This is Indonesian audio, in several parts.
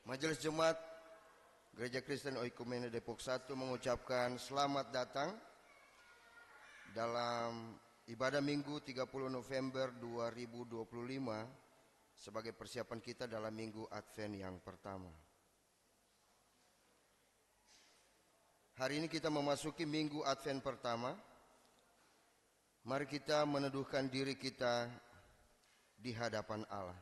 Majelis Jemaat Gereja Kristen Oikumene Depok 1 mengucapkan selamat datang dalam ibadah Minggu 30 November 2025 sebagai persiapan kita dalam Minggu Advent yang pertama. Hari ini kita memasuki Minggu Advent pertama. Mari kita meneduhkan diri kita di hadapan Allah.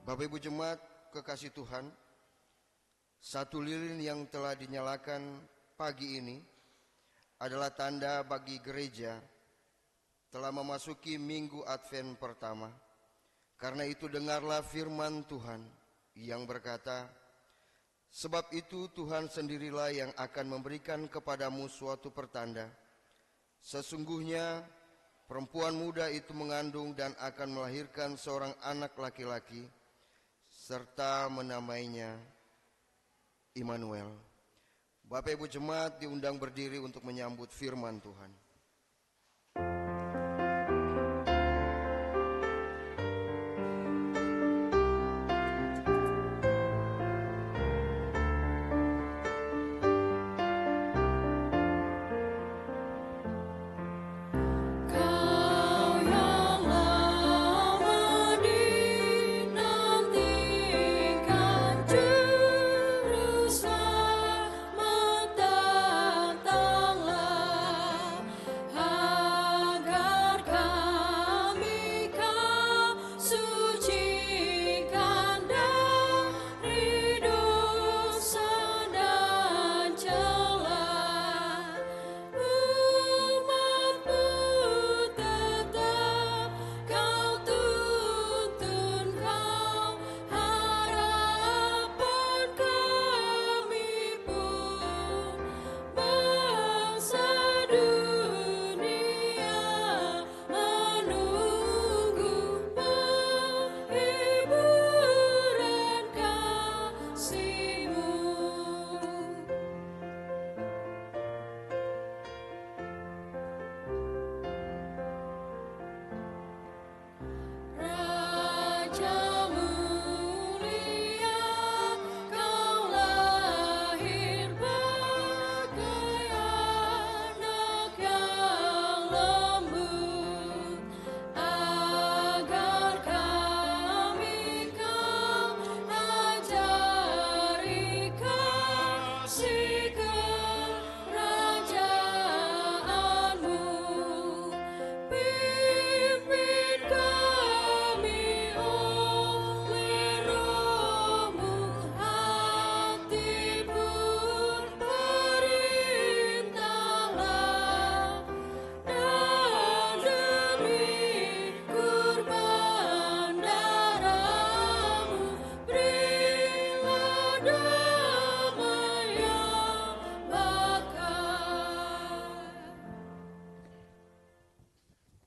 Bapak Ibu Jemaat kekasih Tuhan, satu lilin yang telah dinyalakan pagi ini adalah tanda bagi gereja telah memasuki Minggu Advent pertama. Karena itu dengarlah firman Tuhan yang berkata, sebab itu Tuhan sendirilah yang akan memberikan kepadamu suatu pertanda. Sesungguhnya perempuan muda itu mengandung dan akan melahirkan seorang anak laki-laki, serta menamainya Immanuel. Bapak Ibu Jemaat diundang berdiri untuk menyambut firman Tuhan.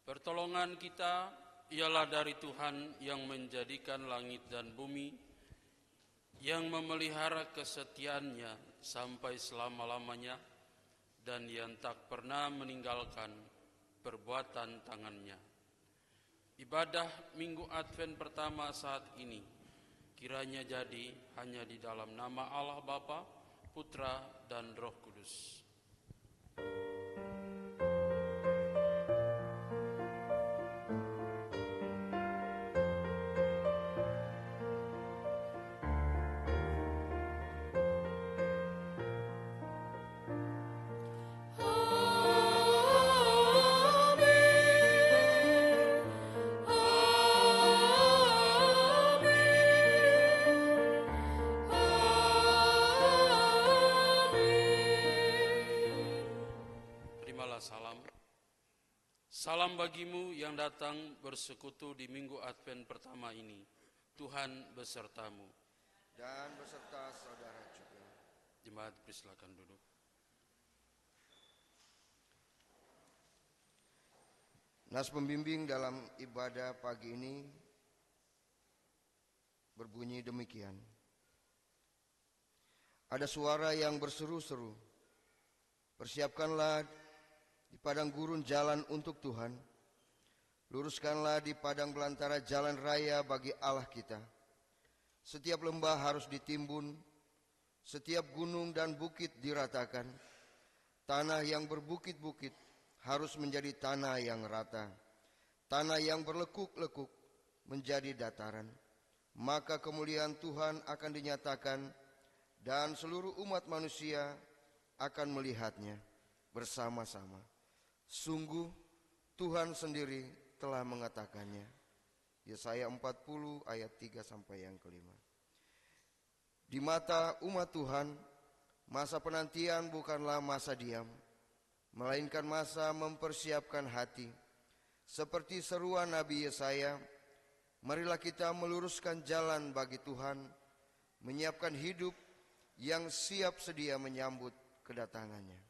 Pertolongan kita ialah dari Tuhan yang menjadikan langit dan bumi, yang memelihara kesetiaannya sampai selama-lamanya, dan yang tak pernah meninggalkan perbuatan tangannya. Ibadah Minggu Advent pertama saat ini kiranya jadi hanya di dalam nama Allah Bapa, Putra, dan Roh Kudus. Salam bagimu yang datang bersekutu di minggu Advent pertama ini. Tuhan besertamu. Dan beserta saudara juga. Jemaat, silakan duduk. Nas pembimbing dalam ibadah pagi ini berbunyi demikian. Ada suara yang berseru-seru, persiapkanlah di padang gurun jalan untuk Tuhan, luruskanlah di padang belantara jalan raya bagi Allah kita. Setiap lembah harus ditimbun, setiap gunung dan bukit diratakan. Tanah yang berbukit-bukit harus menjadi tanah yang rata. Tanah yang berlekuk-lekuk menjadi dataran. Maka kemuliaan Tuhan akan dinyatakan dan seluruh umat manusia akan melihatnya bersama-sama. Sungguh Tuhan sendiri telah mengatakannya. Yesaya 40 ayat 3 sampai yang kelima. Di mata umat Tuhan, masa penantian bukanlah masa diam, melainkan masa mempersiapkan hati. Seperti seruan Nabi Yesaya, marilah kita meluruskan jalan bagi Tuhan, menyiapkan hidup yang siap sedia menyambut kedatangannya.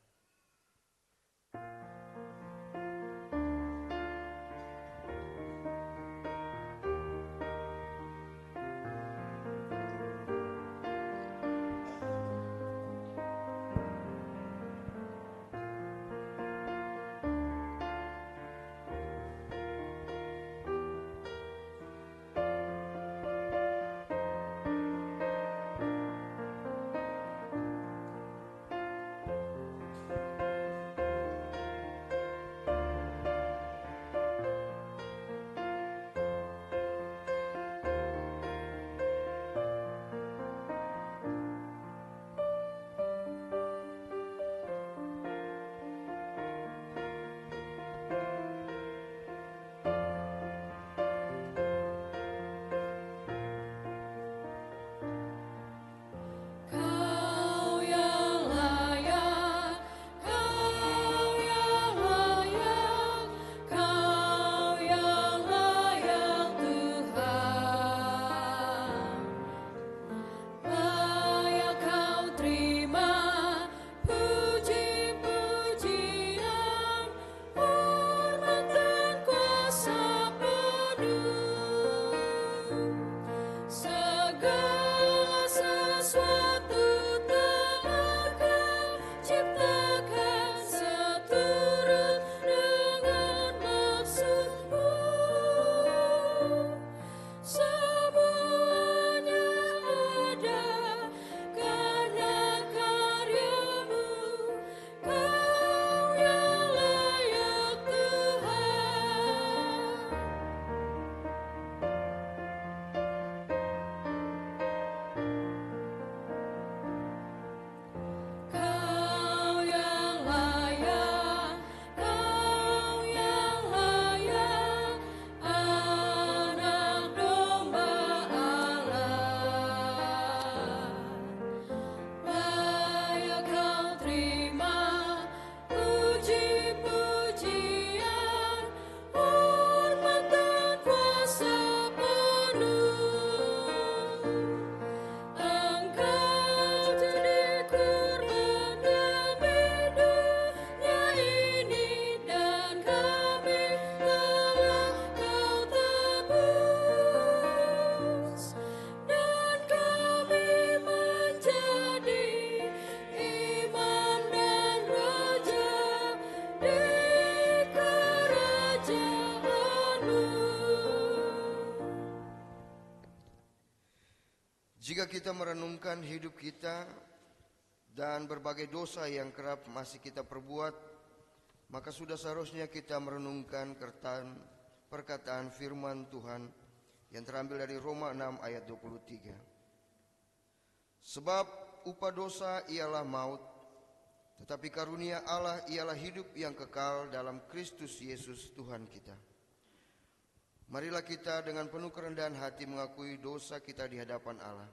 Jika kita merenungkan hidup kita dan berbagai dosa yang kerap masih kita perbuat, maka sudah seharusnya kita merenungkan perkataan firman Tuhan yang terambil dari Roma 6 ayat 23. Sebab upah dosa ialah maut, tetapi karunia Allah ialah hidup yang kekal dalam Kristus Yesus Tuhan kita. Marilah kita dengan penuh kerendahan hati mengakui dosa kita di hadapan Allah.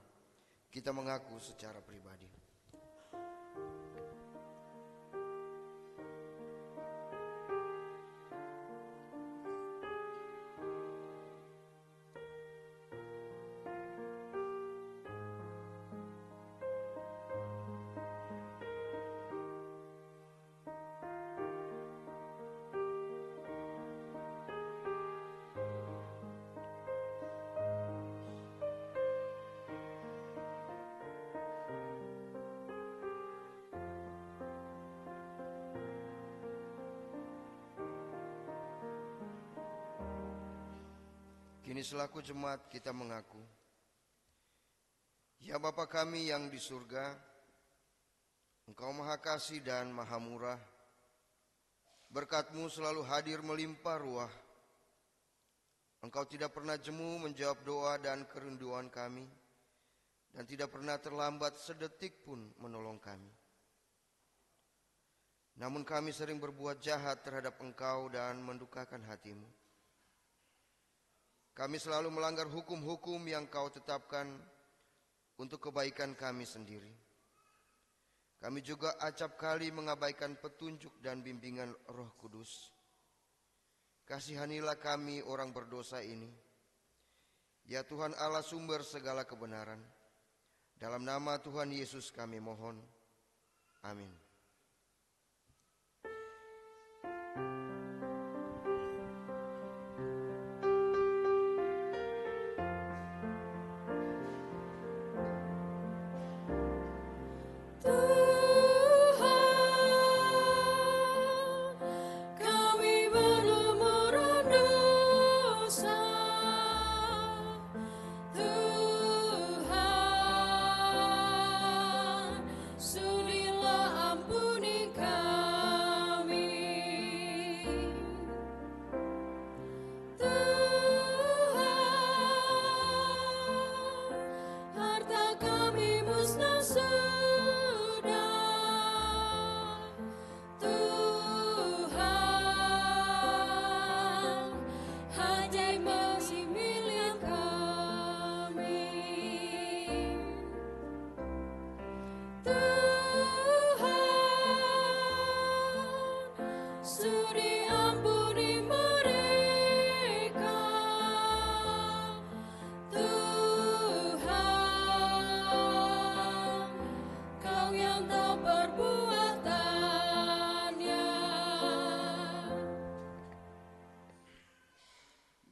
Kita mengaku secara pribadi. selaku jemaat kita mengaku, ya Bapa kami yang di surga, Engkau Maha Kasih dan Maha Murah. Berkat-Mu selalu hadir melimpah ruah. Engkau tidak pernah jemu menjawab doa dan kerinduan kami, dan tidak pernah terlambat sedetik pun menolong kami. Namun kami sering berbuat jahat terhadap Engkau dan mendukakan hati-Mu. Kami selalu melanggar hukum-hukum yang Kau tetapkan untuk kebaikan kami sendiri. Kami juga acap kali mengabaikan petunjuk dan bimbingan Roh Kudus. Kasihanilah kami orang berdosa ini. Ya Tuhan Allah sumber segala kebenaran. Dalam nama Tuhan Yesus kami mohon. Amin.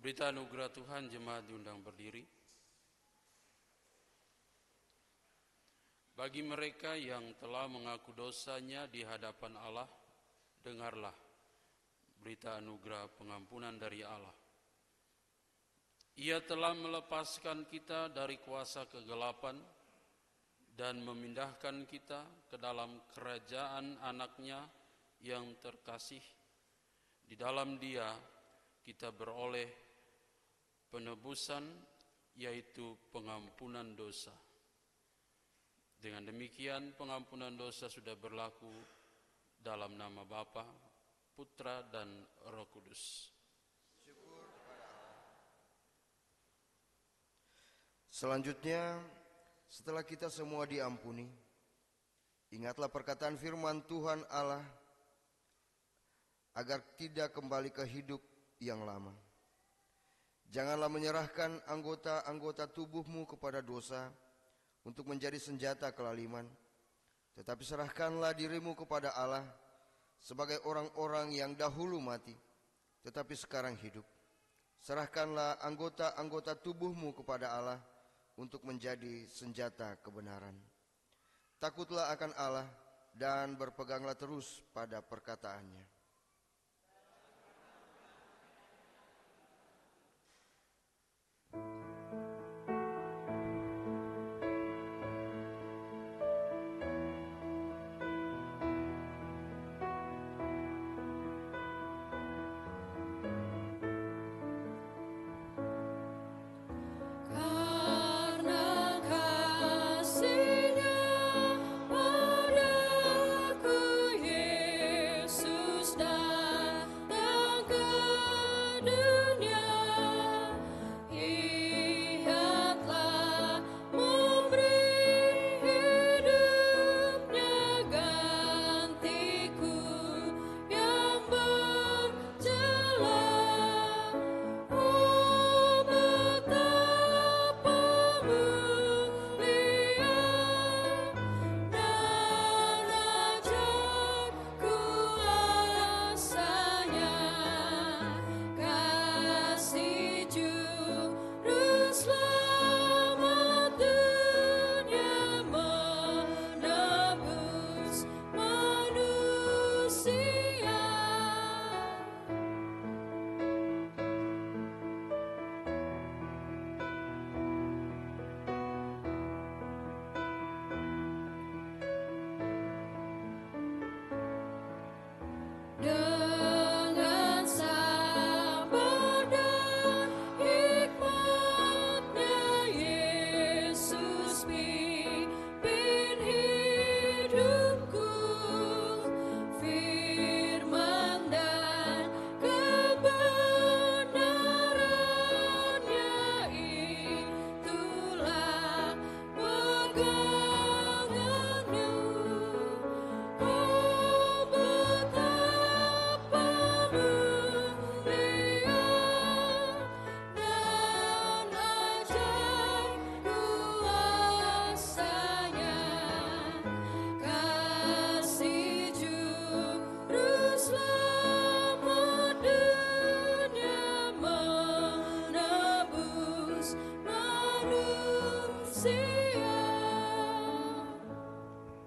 Berita anugerah Tuhan, jemaat diundang berdiri. Bagi mereka yang telah mengaku dosanya di hadapan Allah, dengarlah berita anugerah pengampunan dari Allah. Ia telah melepaskan kita dari kuasa kegelapan dan memindahkan kita ke dalam kerajaan anaknya yang terkasih. Di dalam Dia kita beroleh penebusan, yaitu pengampunan dosa. Dengan demikian pengampunan dosa sudah berlaku dalam nama Bapa, Putra, dan Roh Kudus. Selanjutnya, setelah kita semua diampuni, ingatlah perkataan firman Tuhan Allah agar tidak kembali ke hidup yang lama. Janganlah menyerahkan anggota-anggota tubuhmu kepada dosa untuk menjadi senjata kelaliman, tetapi serahkanlah dirimu kepada Allah sebagai orang-orang yang dahulu mati, tetapi sekarang hidup. Serahkanlah anggota-anggota tubuhmu kepada Allah untuk menjadi senjata kebenaran. Takutlah akan Allah dan berpeganglah terus pada perkataannya. Dunia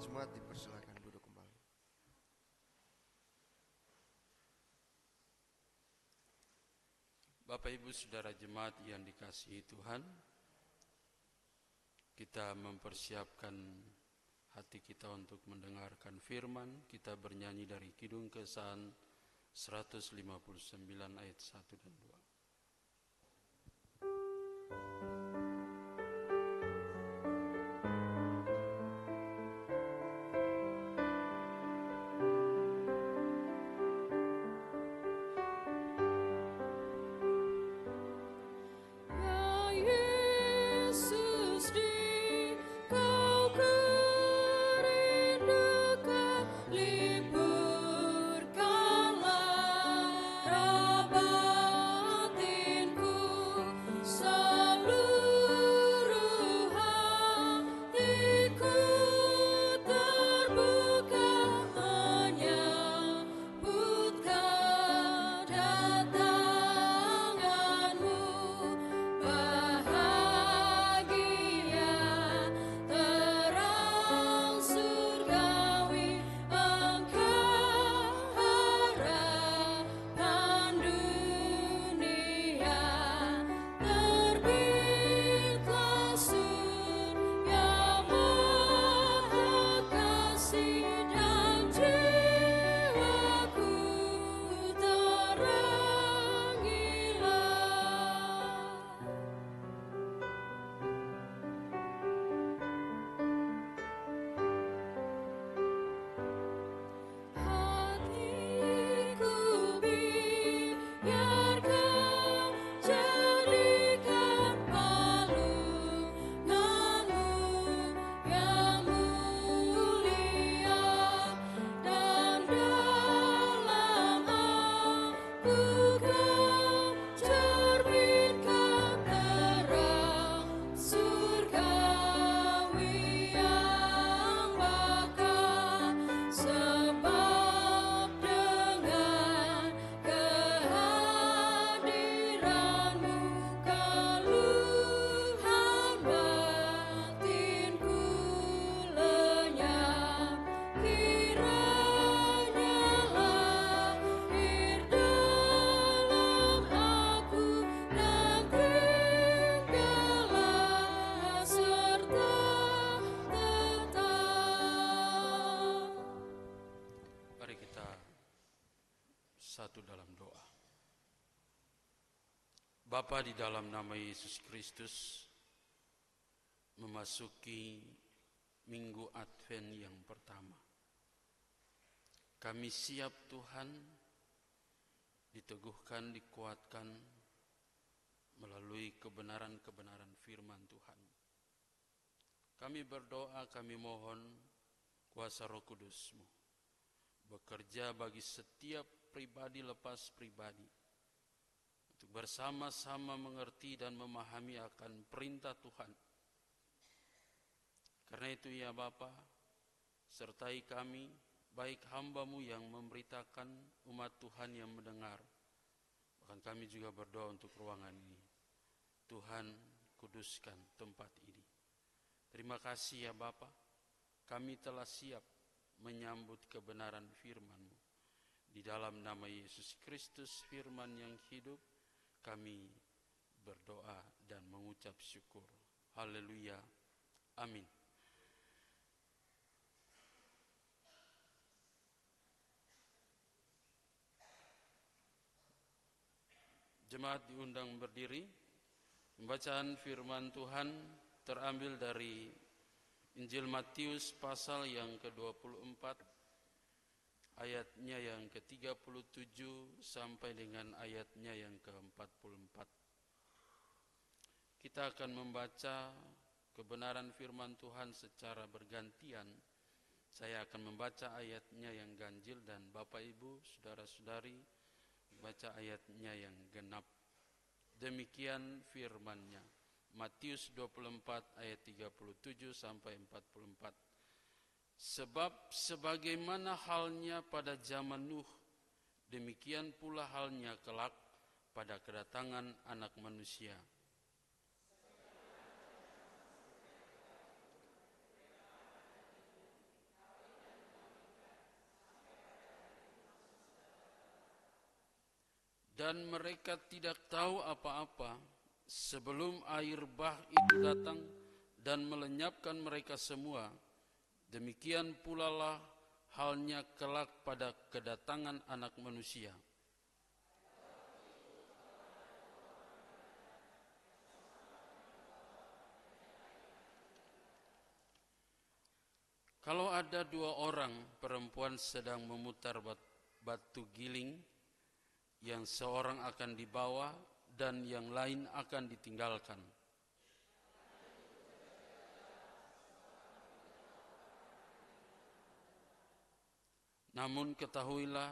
Jemaat dipersilakan duduk kembali. Bapak Ibu Saudara jemaat yang dikasihi Tuhan, kita mempersiapkan hati kita untuk mendengarkan firman. Kita bernyanyi dari Kidung Kesan 159 ayat 1 dan 2. Satu dalam doa. Bapa, di dalam nama Yesus Kristus, memasuki Minggu Advent yang pertama, kami siap Tuhan, diteguhkan, dikuatkan melalui kebenaran-kebenaran firman Tuhan. Kami berdoa, kami mohon kuasa Roh Kudus-Mu bekerja bagi setiap pribadi lepas pribadi untuk bersama-sama mengerti dan memahami akan perintah Tuhan. Karena itu ya Bapa, sertai kami, baik hamba-Mu yang memberitakan, umat Tuhan yang mendengar. Bahkan kami juga berdoa untuk ruangan ini. Tuhan, kuduskan tempat ini. Terima kasih ya Bapa, kami telah siap menyambut kebenaran firman-Mu. Di dalam nama Yesus Kristus, firman yang hidup, kami berdoa dan mengucap syukur. Haleluya. Amin. Jemaat diundang berdiri. Pembacaan firman Tuhan terambil dari Injil Matius pasal yang ke-24, ayatnya yang ke-37 sampai dengan ayatnya yang ke-44. Kita akan membaca kebenaran firman Tuhan secara bergantian. Saya akan membaca ayatnya yang ganjil dan Bapak Ibu, saudara-saudari, baca ayatnya yang genap. Demikian firman-Nya. Matius 24 ayat 37 sampai 44. Sebab sebagaimana halnya pada zaman Nuh, demikian pula halnya kelak pada kedatangan Anak Manusia. dan mereka tidak tahu apa-apa sebelum air bah itu datang dan melenyapkan mereka semua. Demikian pula lah halnya kelak pada kedatangan Anak Manusia. Kalau ada dua orang perempuan sedang memutar batu giling, yang seorang akan dibawa dan yang lain akan ditinggalkan. Namun ketahuilah,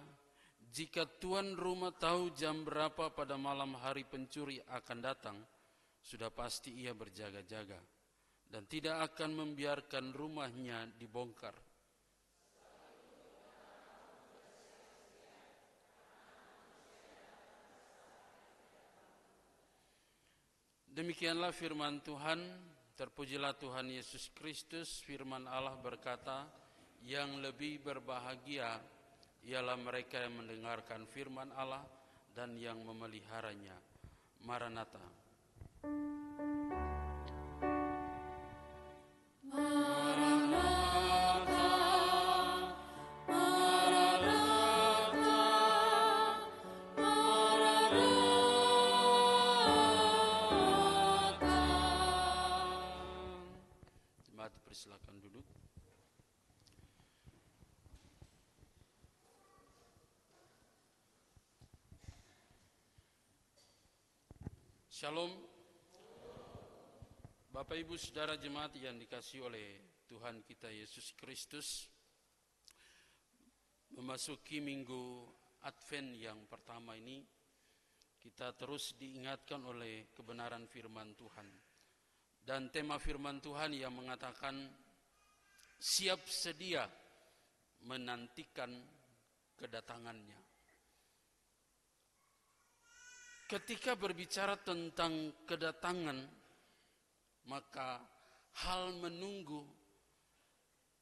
jika tuan rumah tahu jam berapa pada malam hari pencuri akan datang, sudah pasti ia berjaga-jaga dan tidak akan membiarkan rumahnya dibongkar. Demikianlah firman Tuhan. Terpujilah Tuhan Yesus Kristus. Firman Allah berkata, yang lebih berbahagia ialah mereka yang mendengarkan firman Allah dan yang memeliharanya. Maranatha. Silakan duduk. Shalom. Bapak Ibu Saudara jemaat yang dikasihi oleh Tuhan kita Yesus Kristus, memasuki minggu Advent yang pertama ini, kita terus diingatkan oleh kebenaran firman Tuhan. Dan tema firman Tuhan yang mengatakan siap sedia menantikan kedatangannya. Ketika berbicara tentang kedatangan, maka hal menunggu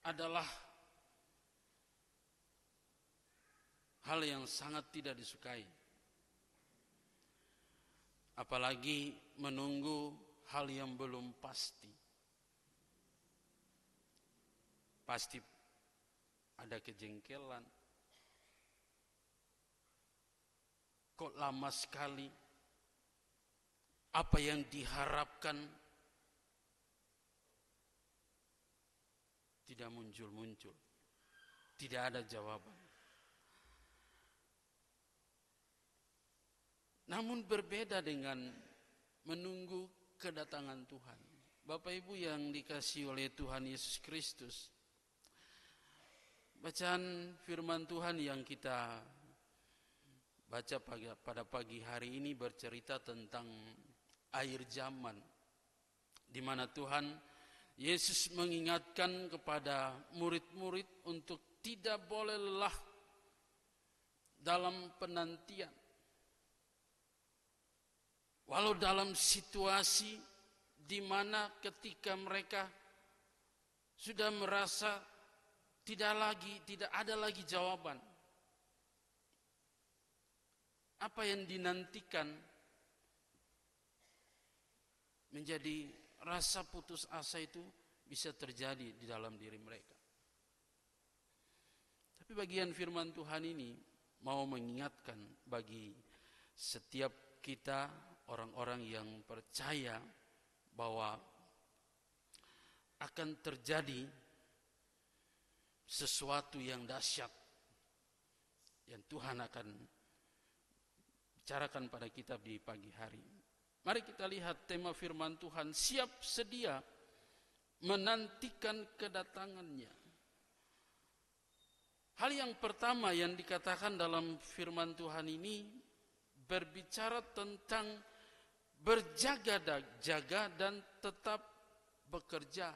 adalah hal yang sangat tidak disukai. Apalagi menunggu hal yang belum pasti. Pasti ada kejengkelan. Kok lama sekali? Apa yang diharapkan tidak muncul-muncul. Tidak ada jawaban. Namun berbeda dengan menunggu kedatangan Tuhan. Bapak Ibu yang dikasihi oleh Tuhan Yesus Kristus, bacaan firman Tuhan yang kita baca pada pagi hari ini bercerita tentang akhir zaman, di mana Tuhan Yesus mengingatkan kepada murid-murid untuk tidak boleh lelah dalam penantian. Walau dalam situasi di mana ketika mereka sudah merasa tidak ada lagi jawaban. Apa yang dinantikan menjadi rasa putus asa itu bisa terjadi di dalam diri mereka. Tapi bagian firman Tuhan ini mau mengingatkan bagi setiap kita, orang-orang yang percaya bahwa akan terjadi sesuatu yang dahsyat yang Tuhan akan bicarakan pada kita di pagi hari. Mari kita lihat tema firman Tuhan, siap sedia menantikan kedatangannya. Hal yang pertama yang dikatakan dalam firman Tuhan ini berbicara tentang berjaga-jaga dan tetap bekerja.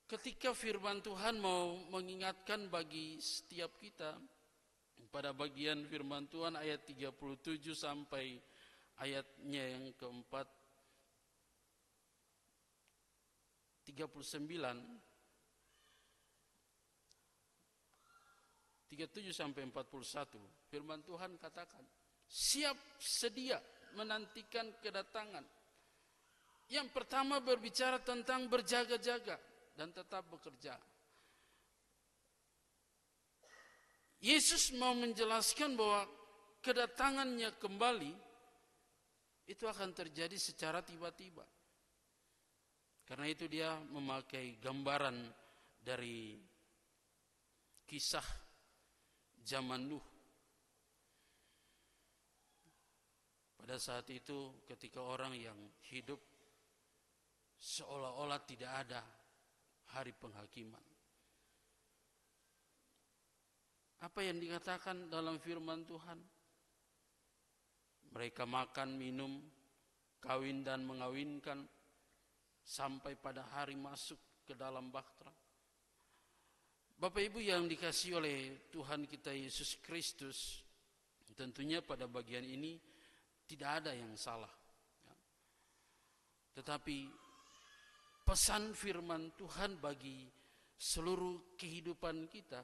Ketika firman Tuhan mau mengingatkan bagi setiap kita, pada bagian firman Tuhan ayat 37 sampai ayatnya yang keempat 39, 37 sampai 41, firman Tuhan katakan, siap sedia menantikan kedatangan. Yang pertama berbicara tentang berjaga-jaga dan tetap bekerja. Yesus mau menjelaskan bahwa kedatangannya kembali itu akan terjadi secara tiba-tiba. Karena itu dia memakai gambaran dari kisah zaman Nuh. Pada saat itu ketika orang yang hidup seolah-olah tidak ada hari penghakiman. Apa yang dikatakan dalam firman Tuhan? Mereka makan, minum, kawin dan mengawinkan sampai pada hari masuk ke dalam bahtera. Bapak Ibu yang dikasihi oleh Tuhan kita Yesus Kristus, tentunya pada bagian ini tidak ada yang salah. Tetapi pesan firman Tuhan bagi seluruh kehidupan kita,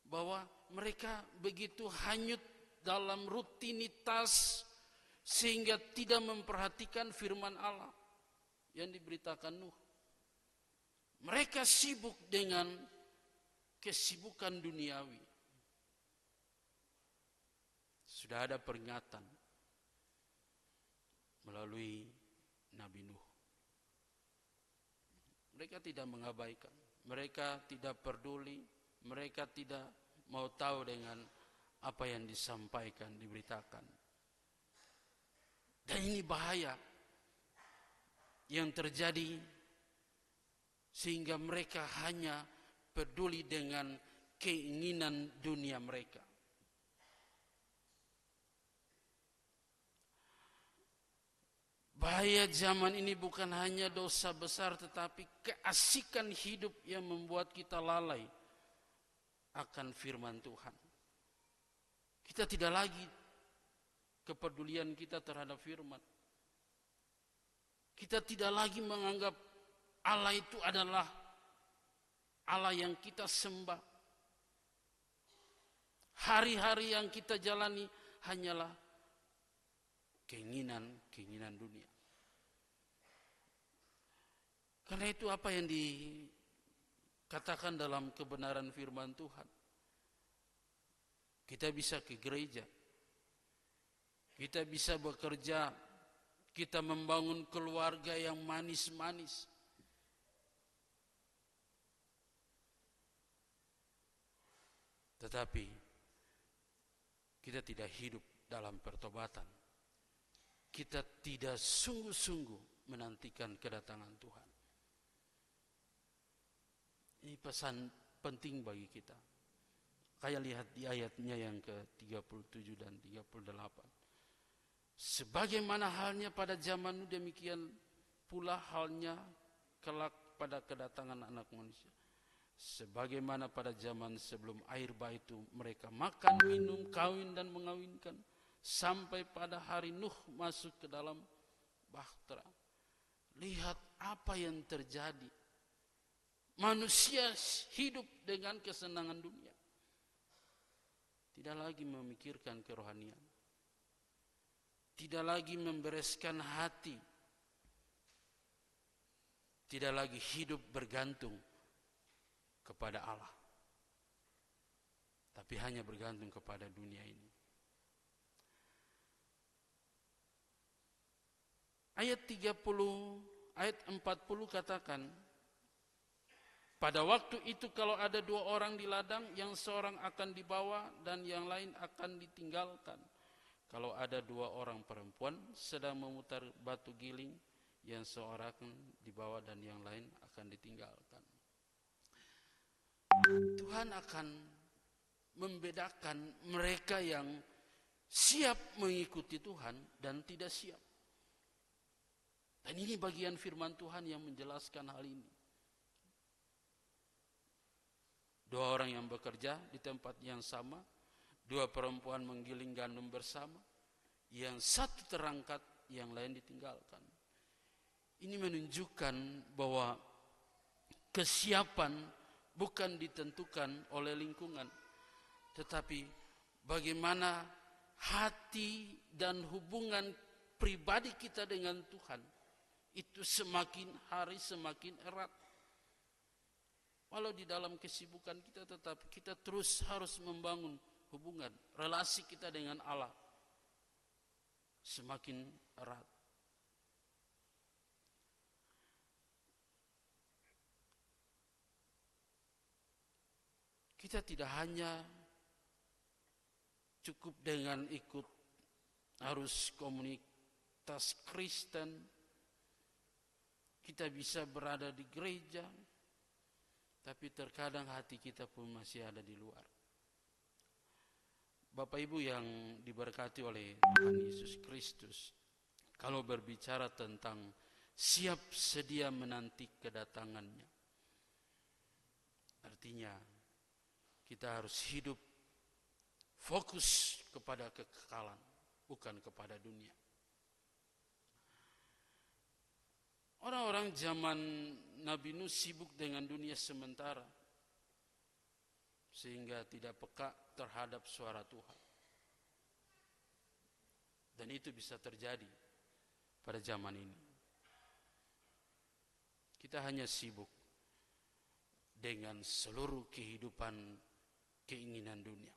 bahwa mereka begitu hanyut dalam rutinitas sehingga tidak memperhatikan firman Allah yang diberitakan Nuh. Mereka sibuk dengan kesibukan duniawi. Sudah ada peringatan melalui Nabi Nuh. Mereka tidak mengabaikan, mereka tidak peduli, mereka tidak mau tahu dengan apa yang disampaikan, diberitakan. Dan ini bahaya yang terjadi sehingga mereka hanya peduli dengan keinginan dunia mereka. Bahaya zaman ini bukan hanya dosa besar, tetapi keasikan hidup yang membuat kita lalai akan firman Tuhan. Kita tidak lagi kepedulian kita terhadap firman. Kita tidak lagi menganggap Allah itu adalah Allah yang kita sembah. Hari-hari yang kita jalani hanyalah keinginan dunia. Karena itu apa yang dikatakan dalam kebenaran firman Tuhan. Kita bisa ke gereja. Kita bisa bekerja. Kita membangun keluarga yang manis-manis. Tetapi kita tidak hidup dalam pertobatan. Kita tidak sungguh-sungguh menantikan kedatangan Tuhan. Ini pesan penting bagi kita. Kayak lihat di ayatnya yang ke-37 dan 38. Sebagaimana halnya pada zaman Nuh, demikian pula halnya kelak pada kedatangan anak manusia. Sebagaimana pada zaman sebelum air bah itu mereka makan, minum, kawin dan mengawinkan. Sampai pada hari Nuh masuk ke dalam bahtera. Lihat apa yang terjadi. Manusia hidup dengan kesenangan dunia. Tidak lagi memikirkan kerohanian. Tidak lagi membereskan hati. Tidak lagi hidup bergantung kepada Allah. Tapi hanya bergantung kepada dunia ini. Ayat 40 katakan, pada waktu itu kalau ada 2 orang di ladang, yang seorang akan dibawa dan yang lain akan ditinggalkan. Kalau ada 2 orang perempuan sedang memutar batu giling, yang seorang akan dibawa dan yang lain akan ditinggalkan. Tuhan akan membedakan mereka yang siap mengikuti Tuhan dan tidak siap. Dan ini bagian firman Tuhan yang menjelaskan hal ini. 2 orang yang bekerja di tempat yang sama, 2 perempuan menggiling gandum bersama, yang satu terangkat, yang lain ditinggalkan. Ini menunjukkan bahwa kesiapan bukan ditentukan oleh lingkungan, tetapi bagaimana hati dan hubungan pribadi kita dengan Tuhan itu semakin hari semakin erat. Walau di dalam kesibukan kita, tetapi kita terus harus membangun hubungan, relasi kita dengan Allah semakin erat. Kita tidak hanya cukup dengan ikut harus komunitas Kristen, kita bisa berada di gereja, tapi terkadang hati kita pun masih ada di luar. Bapak Ibu yang diberkati oleh Tuhan Yesus Kristus, kalau berbicara tentang siap sedia menanti kedatangannya, artinya kita harus hidup fokus kepada kekekalan, bukan kepada dunia. Orang-orang zaman Nabi Nuh sibuk dengan dunia sementara, sehingga tidak peka terhadap suara Tuhan. Dan itu bisa terjadi pada zaman ini. Kita hanya sibuk dengan seluruh kehidupan keinginan dunia,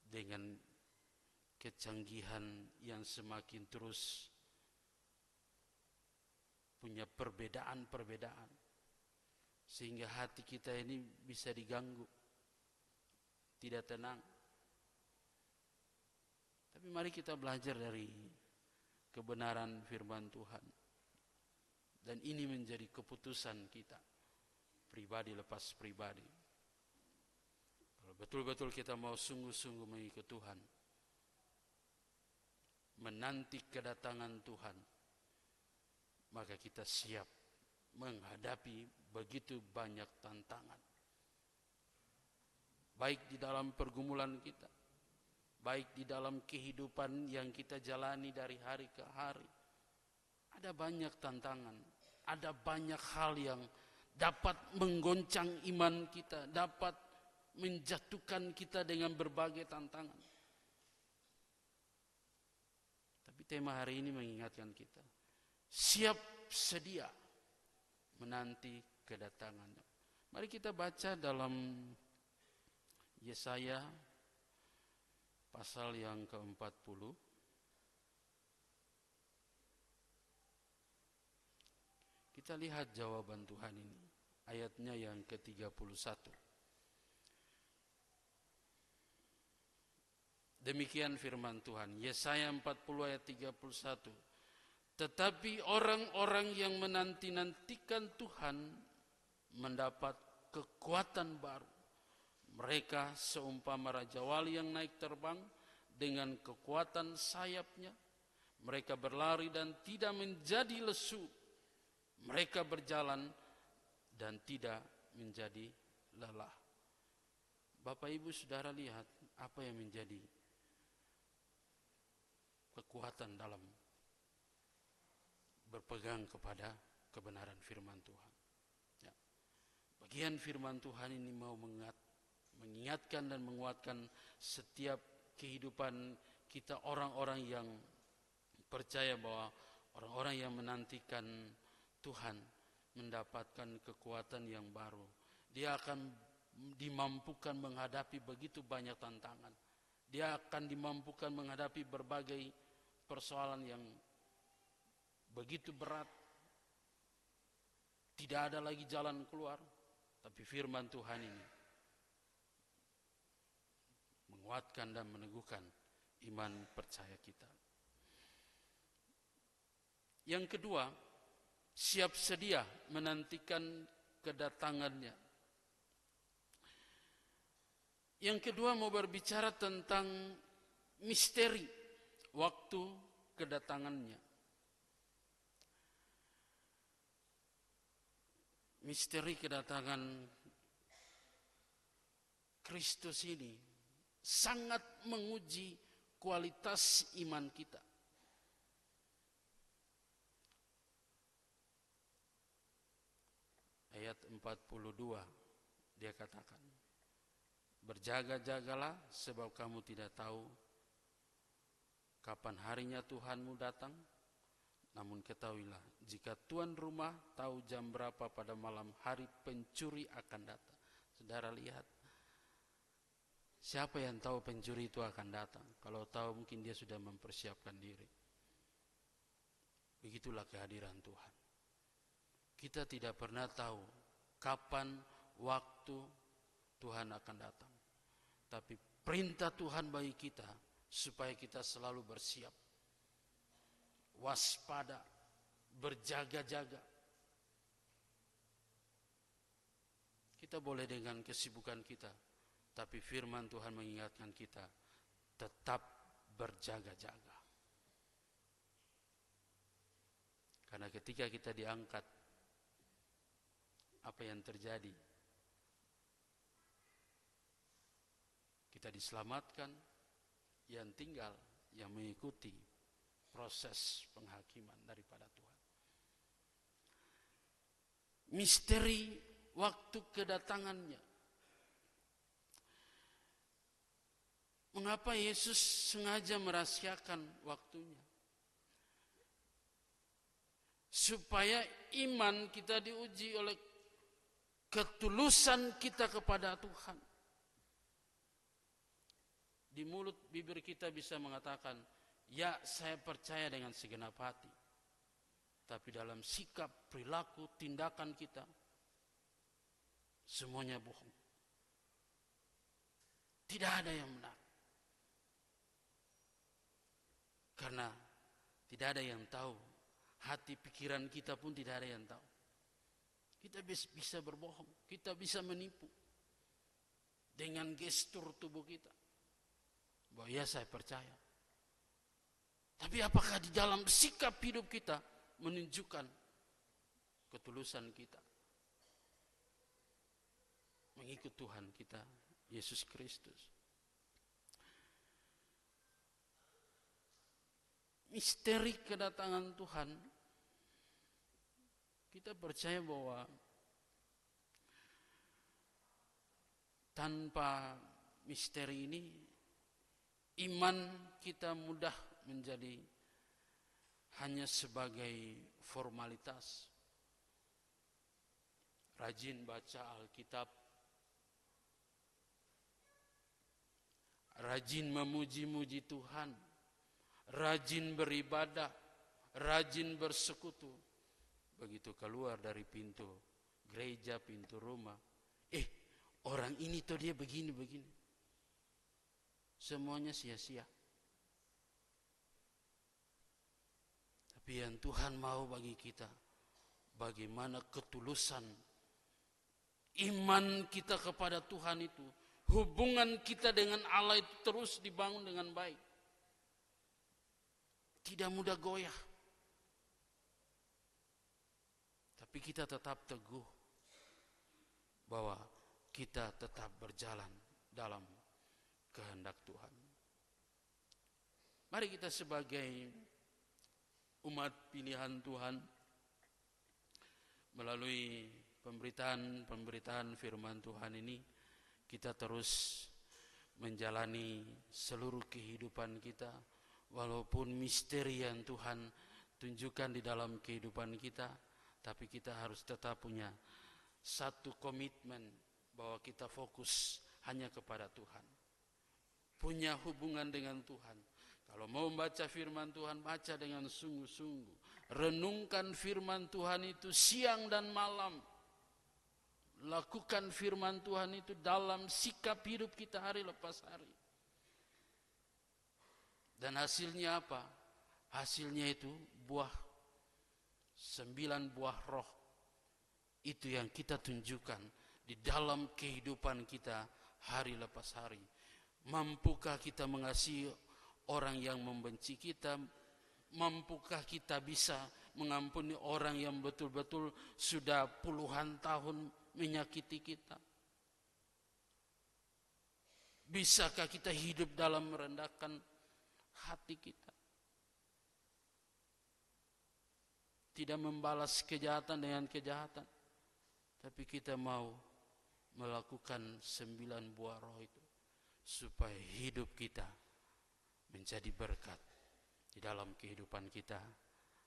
dengan kecanggihan yang semakin terus punya perbedaan-perbedaan, sehingga hati kita ini bisa diganggu, tidak tenang. Tapi mari kita belajar dari kebenaran firman Tuhan, dan ini menjadi keputusan kita pribadi lepas pribadi. Kalau betul-betul kita mau sungguh-sungguh mengikut Tuhan, menanti kedatangan Tuhan, maka kita siap menghadapi begitu banyak tantangan, baik di dalam pergumulan kita, baik di dalam kehidupan yang kita jalani dari hari ke hari. Ada banyak tantangan, ada banyak hal yang dapat menggoncang iman kita, dapat menjatuhkan kita dengan berbagai tantangan. Tapi tema hari ini mengingatkan kita, siap sedia menanti kedatangannya. Mari kita baca dalam Yesaya pasal yang ke-40. Kita lihat jawaban Tuhan ini, ayatnya yang ke-31. Demikian firman Tuhan, Yesaya 40 ayat 31. Tetapi orang-orang yang menanti-nantikan Tuhan mendapat kekuatan baru. Mereka seumpama raja wali yang naik terbang dengan kekuatan sayapnya. Mereka berlari dan tidak menjadi lesu. Mereka berjalan dan tidak menjadi lelah. Bapak Ibu Saudara, lihat apa yang menjadi kekuatan dalam berpegang kepada kebenaran firman Tuhan. Ya. Bagian firman Tuhan ini mau mengingatkan dan menguatkan setiap kehidupan kita, orang-orang yang percaya bahwa orang-orang yang menantikan Tuhan mendapatkan kekuatan yang baru. Dia akan dimampukan menghadapi begitu banyak tantangan. Dia akan dimampukan menghadapi berbagai persoalan yang begitu berat. Tidak ada lagi jalan keluar. Tapi firman Tuhan ini menguatkan dan meneguhkan iman percaya kita. Yang kedua, siap sedia menantikan kedatangannya. Yang kedua mau berbicara tentang misteri waktu kedatangannya. Misteri kedatangan Kristus ini sangat menguji kualitas iman kita. Ayat 42 Dia katakan, berjaga-jagalah sebab kamu tidak tahu kapan harinya Tuhanmu datang. Namun ketahuilah, jika tuan rumah tahu jam berapa pada malam hari pencuri akan datang. Saudara lihat, siapa yang tahu pencuri itu akan datang? Kalau tahu mungkin dia sudah mempersiapkan diri. Begitulah kehadiran Tuhan. Kita tidak pernah tahu kapan waktu Tuhan akan datang. Tapi perintah Tuhan bagi kita supaya kita selalu bersiap, waspada, berjaga-jaga. Kita boleh dengan kesibukan kita, tapi firman Tuhan mengingatkan kita tetap berjaga-jaga. Karena ketika kita diangkat, apa yang terjadi? Kita diselamatkan, yang tinggal yang mengikuti proses penghakiman daripada Tuhan. Misteri waktu kedatangannya. Mengapa Yesus sengaja merahasiakan waktunya? Supaya iman kita diuji oleh ketulusan kita kepada Tuhan. Di mulut bibir kita bisa mengatakan, ya saya percaya dengan segenap hati. Tapi dalam sikap, perilaku, tindakan kita, semuanya bohong. Tidak ada yang benar. Karena tidak ada yang tahu. Hati pikiran kita pun tidak ada yang tahu. Kita bisa berbohong. Kita bisa menipu. Dengan gestur tubuh kita. Bahwa ya saya percaya. Tapi apakah di dalam sikap hidup kita menunjukkan ketulusan kita mengikut Tuhan kita Yesus Kristus? Misteri kedatangan Tuhan, kita percaya bahwa tanpa misteri ini iman kita mudah menjadi hanya sebagai formalitas. Rajin baca Alkitab, rajin memuji-muji Tuhan, rajin beribadah, rajin bersekutu. Begitu keluar dari pintu gereja, pintu rumah, orang ini tuh dia begini-begini. Semuanya sia-sia. Tapi yang Tuhan mau bagi kita, bagaimana ketulusan iman kita kepada Tuhan itu, hubungan kita dengan Allah itu terus dibangun dengan baik. Tidak mudah goyah. Tapi kita tetap teguh bahwa kita tetap berjalan dalam kehendak Tuhan. Mari kita sebagai umat pilihan Tuhan melalui pemberitaan firman Tuhan ini, kita terus menjalani seluruh kehidupan kita, walaupun misteri yang Tuhan tunjukkan di dalam kehidupan kita, tapi kita harus tetap punya satu komitmen bahwa kita fokus hanya kepada Tuhan. Punya hubungan dengan Tuhan. Kalau mau membaca firman Tuhan, baca dengan sungguh-sungguh. Renungkan firman Tuhan itu siang dan malam. Lakukan firman Tuhan itu dalam sikap hidup kita hari lepas hari. Dan hasilnya apa? Hasilnya itu 9 buah roh. Itu yang kita tunjukkan di dalam kehidupan kita hari lepas hari. Mampukah kita mengasihi orang yang membenci kita? Mampukah kita bisa mengampuni orang yang betul-betul sudah puluhan tahun menyakiti kita? Bisakah kita hidup dalam merendahkan hati kita? Tidak membalas kejahatan dengan kejahatan, tapi kita mau melakukan 9 buah roh itu, supaya hidup kita menjadi berkat di dalam kehidupan kita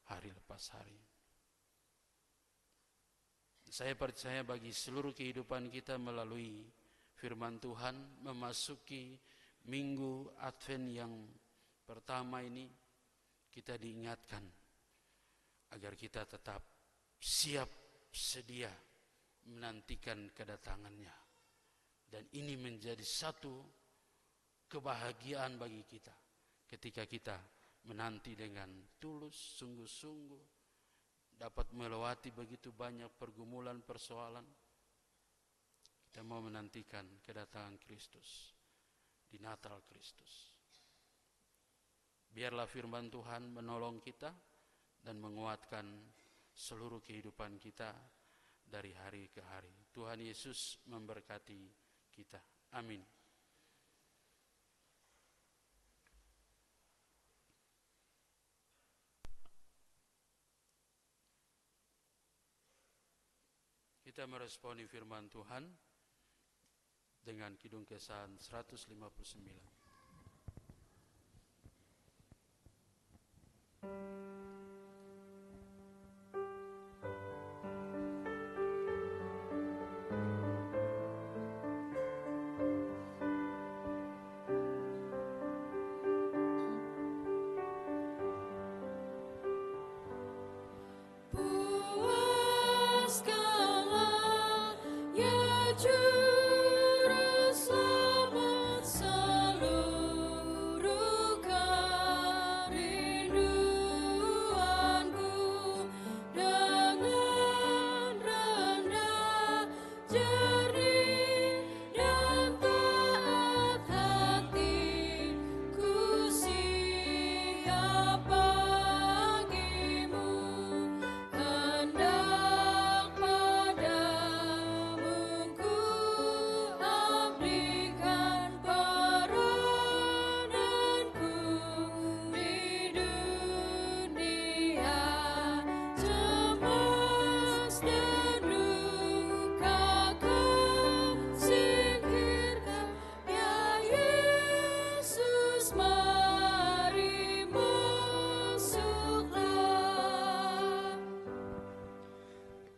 hari lepas hari. Saya percaya bagi seluruh kehidupan kita melalui firman Tuhan, memasuki minggu Advent yang pertama ini, kita diingatkan agar kita tetap siap sedia menantikan kedatangannya. Dan ini menjadi satu kebahagiaan bagi kita ketika kita menanti dengan tulus, sungguh-sungguh, dapat melewati begitu banyak pergumulan, persoalan. Kita mau menantikan kedatangan Kristus di Natal Kristus. Biarlah firman Tuhan menolong kita dan menguatkan seluruh kehidupan kita dari hari ke hari. Tuhan Yesus memberkati kita. Amin. Kita meresponi firman Tuhan dengan Kidung Kesan 159.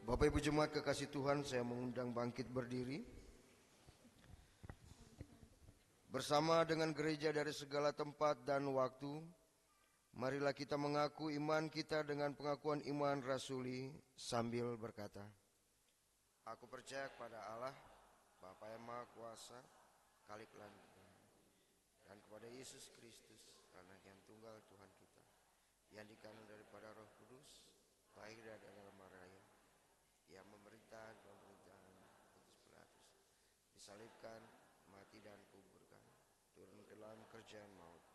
Bapak Ibu Jemaat kekasih Tuhan, saya mengundang bangkit berdiri. Bersama dengan gereja dari segala tempat dan waktu, marilah kita mengaku iman kita dengan pengakuan iman rasuli sambil berkata, aku percaya kepada Allah, Bapa yang Maha Kuasa, Khalik langit dan kepada Yesus Kristus, Anak yang tunggal Tuhan kita, yang dikandung daripada Roh Kudus, lahir dari dalam Maria, yang memerintah pemerintahan Pontius Pilatus, disalibkan, mati dan kuburkan, turun ke dalam kerjaan maut,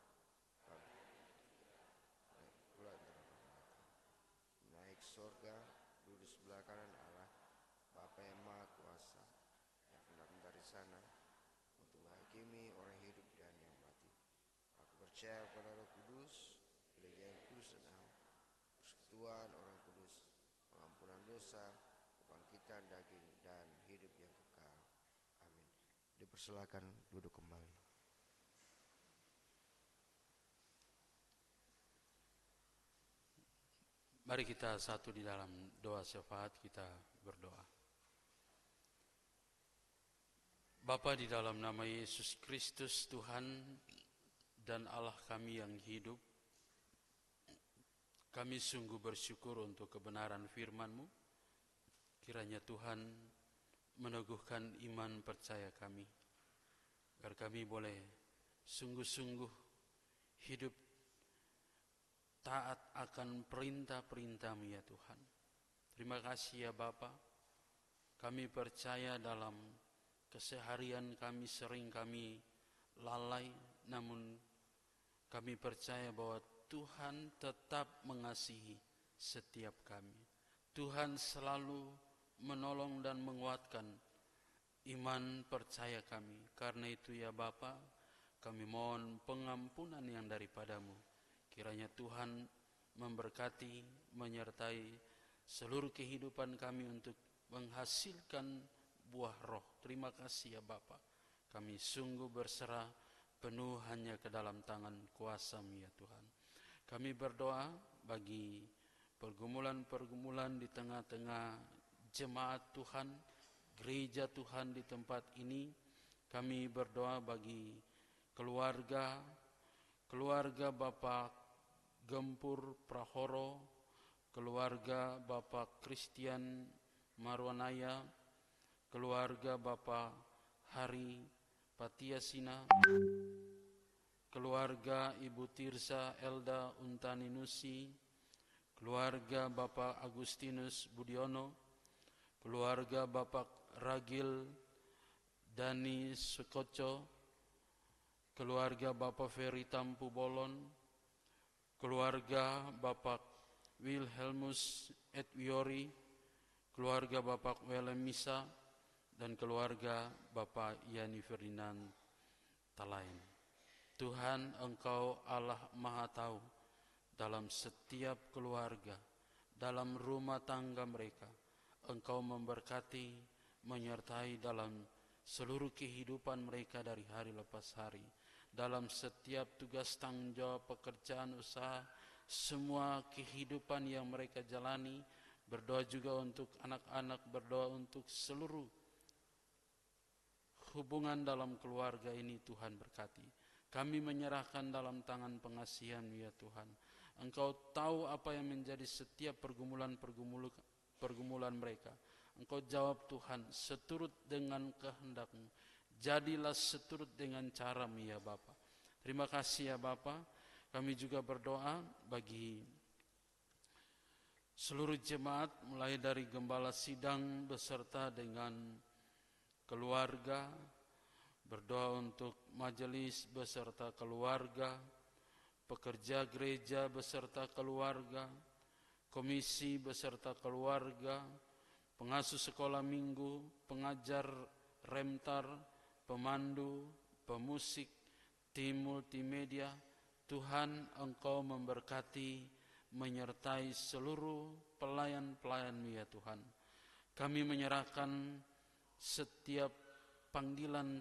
naik surga, duduk sebelah kanan Allah, Bapa yang Maha Kuasa, yang hendak dari sana untuk menghakimi orang hidup dan yang mati. Aku percaya kepada Roh Kudus, gereja yang kudus dan am, persekutuan orang kudus, pengampunan dosa, kebangkitan daging dan hidup yang kekal. Amin. Dipersilakan duduk kembali. Mari kita satu di dalam doa syafaat, kita berdoa. Bapa, di dalam nama Yesus Kristus Tuhan dan Allah kami yang hidup, kami sungguh bersyukur untuk kebenaran firman-Mu. Kiranya Tuhan meneguhkan iman percaya kami, agar kami boleh sungguh-sungguh hidup taat akan perintah-perintah-Mu ya Tuhan. Terima kasih ya Bapa. Kami percaya dalam keseharian kami sering kami lalai, namun kami percaya bahwa Tuhan tetap mengasihi setiap kami. Tuhan selalu menolong dan menguatkan iman percaya kami. Karena itu ya Bapa, kami mohon pengampunan yang daripada-Mu. Kiranya Tuhan memberkati, menyertai seluruh kehidupan kami untuk menghasilkan buah roh. Terima kasih ya Bapa. Kami sungguh berserah penuh hanya ke dalam tangan kuasa-Mu ya Tuhan. Kami berdoa bagi pergumulan-pergumulan di tengah-tengah jemaat Tuhan, gereja Tuhan di tempat ini. Kami berdoa bagi keluarga Bapak Gempur Prahoro, keluarga Bapak Christian Marwanaya, keluarga Bapak Hari Patiasina, keluarga Ibu Tirza Elda Untaninusi, keluarga Bapak Agustinus Budiono, keluarga Bapak Ragil Dani Sukoco, keluarga Bapak Ferry Tampu Bolon, keluarga Bapak Wilhelmus Edwiori, keluarga Bapak Willem Misa, dan keluarga Bapak Yani Ferdinand Talain. Tuhan, Engkau Allah Maha Tahu dalam setiap keluarga, dalam rumah tangga mereka. Engkau memberkati, menyertai dalam seluruh kehidupan mereka dari hari lepas hari. Dalam setiap tugas tanggung jawab, pekerjaan, usaha, semua kehidupan yang mereka jalani. Berdoa juga untuk anak-anak, berdoa untuk seluruh hubungan dalam keluarga ini. Tuhan berkati. Kami menyerahkan dalam tangan pengasihan ya Tuhan. Engkau tahu apa yang menjadi setiap pergumulan mereka. Engkau jawab Tuhan seturut dengan kehendak-Mu. Jadilah seturut dengan cara-Mu ya Bapa. Terima kasih ya Bapa. Kami juga berdoa bagi seluruh jemaat, mulai dari gembala sidang beserta dengan keluarga. Berdoa untuk majelis beserta keluarga, pekerja gereja beserta keluarga, komisi beserta keluarga, pengasuh sekolah minggu, pengajar remtar, pemandu, pemusik, tim multimedia. Tuhan, Engkau memberkati, menyertai seluruh pelayan-pelayan-Mu ya Tuhan. Kami menyerahkan setiap panggilan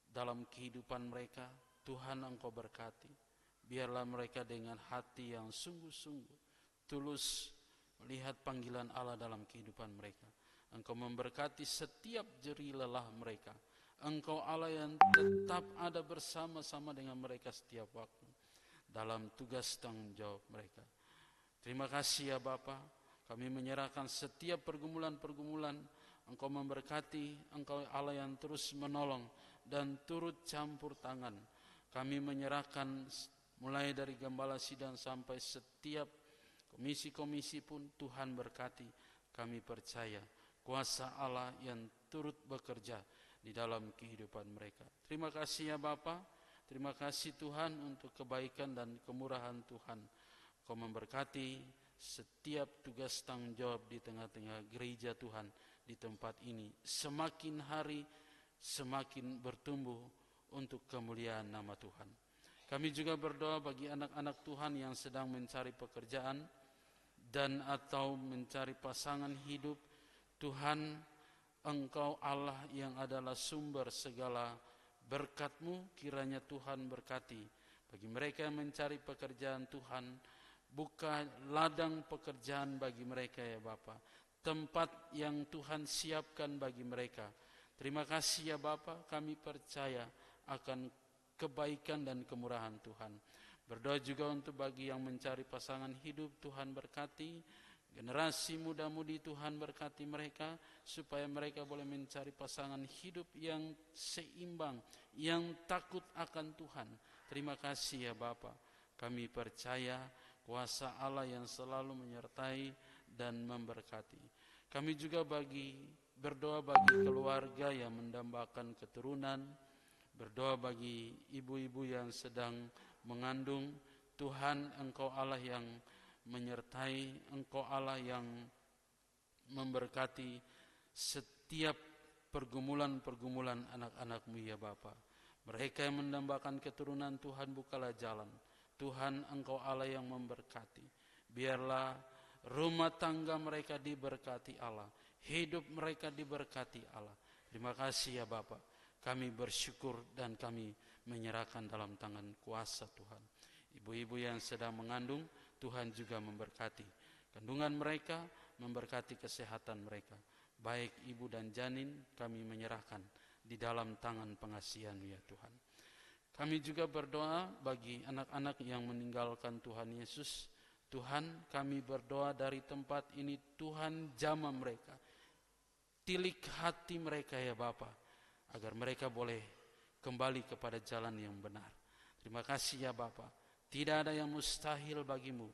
dalam kehidupan mereka. Tuhan, Engkau berkati. Biarlah mereka dengan hati yang sungguh-sungguh tulus melihat panggilan Allah dalam kehidupan mereka. Engkau memberkati setiap jeri lelah mereka. Engkau Allah yang tetap ada bersama-sama dengan mereka setiap waktu dalam tugas tanggung jawab mereka. Terima kasih ya Bapa. Kami menyerahkan setiap pergumulan-pergumulan. Engkau memberkati. Engkau Allah yang terus menolong dan turut campur tangan. Kami menyerahkan mulai dari gembala sidang sampai setiap komisi-komisi pun Tuhan berkati. Kami percaya kuasa Allah yang turut bekerja di dalam kehidupan mereka. Terima kasih ya Bapa. Terima kasih Tuhan untuk kebaikan dan kemurahan Tuhan. Kau memberkati setiap tugas tanggung jawab di tengah-tengah gereja Tuhan di tempat ini. Semakin hari semakin bertumbuh untuk kemuliaan nama Tuhan. Kami juga berdoa bagi anak-anak Tuhan yang sedang mencari pekerjaan dan atau mencari pasangan hidup. Tuhan, Engkau Allah yang adalah sumber segala berkat-Mu, kiranya Tuhan berkati. Bagi mereka yang mencari pekerjaan, Tuhan, buka ladang pekerjaan bagi mereka ya Bapa. Tempat yang Tuhan siapkan bagi mereka. Terima kasih ya Bapa, kami percaya akan kebaikan dan kemurahan Tuhan. Berdoa juga untuk bagi yang mencari pasangan hidup, Tuhan berkati. Generasi muda-mudi Tuhan berkati mereka, supaya mereka boleh mencari pasangan hidup yang seimbang, yang takut akan Tuhan. Terima kasih ya Bapa. Kami percaya kuasa Allah yang selalu menyertai dan memberkati. Kami juga berdoa bagi keluarga yang mendambakan keturunan. Berdoa bagi ibu-ibu yang sedang mengandung. Tuhan, Engkau Allah yang menyertai, Engkau Allah yang memberkati setiap pergumulan-pergumulan anak-anak-Mu ya Bapa. Mereka yang mendambakan keturunan, Tuhan bukalah jalan. Tuhan, Engkau Allah yang memberkati. Biarlah rumah tangga mereka diberkati Allah. hidup mereka diberkati Allah. Terima kasih ya Bapa. Kami bersyukur dan kami menyerahkan dalam tangan kuasa Tuhan. Ibu-ibu yang sedang mengandung, Tuhan juga memberkati kandungan mereka, memberkati kesehatan mereka. Baik ibu dan janin kami menyerahkan di dalam tangan pengasihan-Mu ya Tuhan. Kami juga berdoa bagi anak-anak yang meninggalkan Tuhan Yesus. Tuhan, kami berdoa dari tempat ini, Tuhan jamah mereka. Tilik hati mereka ya Bapa, agar mereka boleh kembali kepada jalan yang benar. Terima kasih ya Bapa. Tidak ada yang mustahil bagimu.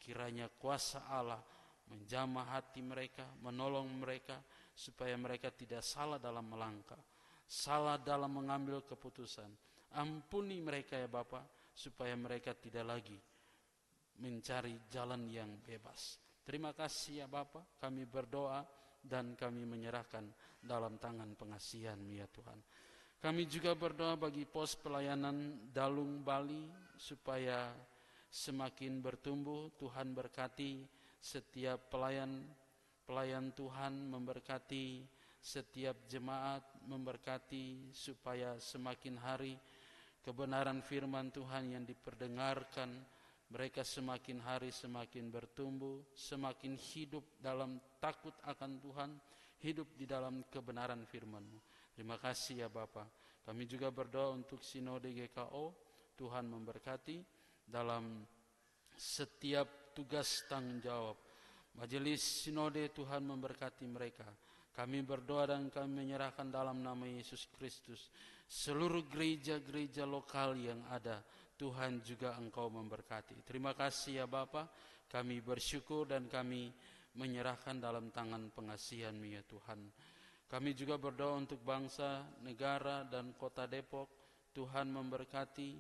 Kiranya kuasa Allah menjamah hati mereka, menolong mereka, supaya mereka tidak salah dalam melangkah, salah dalam mengambil keputusan. Ampuni mereka ya Bapa, supaya mereka tidak lagi mencari jalan yang bebas. Terima kasih ya Bapa, kami berdoa dan kami menyerahkan dalam tangan pengasihan-Mu ya Tuhan. Kami juga berdoa bagi pos pelayanan Dalung Bali supaya semakin bertumbuh. Tuhan berkati setiap pelayan Tuhan, memberkati setiap jemaat, memberkati supaya semakin hari kebenaran firman Tuhan yang diperdengarkan, mereka semakin hari semakin bertumbuh, semakin hidup dalam takut akan Tuhan, hidup di dalam kebenaran firman-Mu. Terima kasih ya Bapa. Kami juga berdoa untuk Sinode GKO, Tuhan memberkati dalam setiap tugas tanggung jawab. Majelis Sinode, Tuhan memberkati mereka. Kami berdoa dan kami menyerahkan dalam nama Yesus Kristus seluruh gereja-gereja lokal yang ada. Tuhan juga Engkau memberkati. Terima kasih ya Bapa. Kami bersyukur dan kami menyerahkan dalam tangan pengasihan-Mu ya Tuhan. Kami juga berdoa untuk bangsa, negara, dan kota Depok. Tuhan memberkati,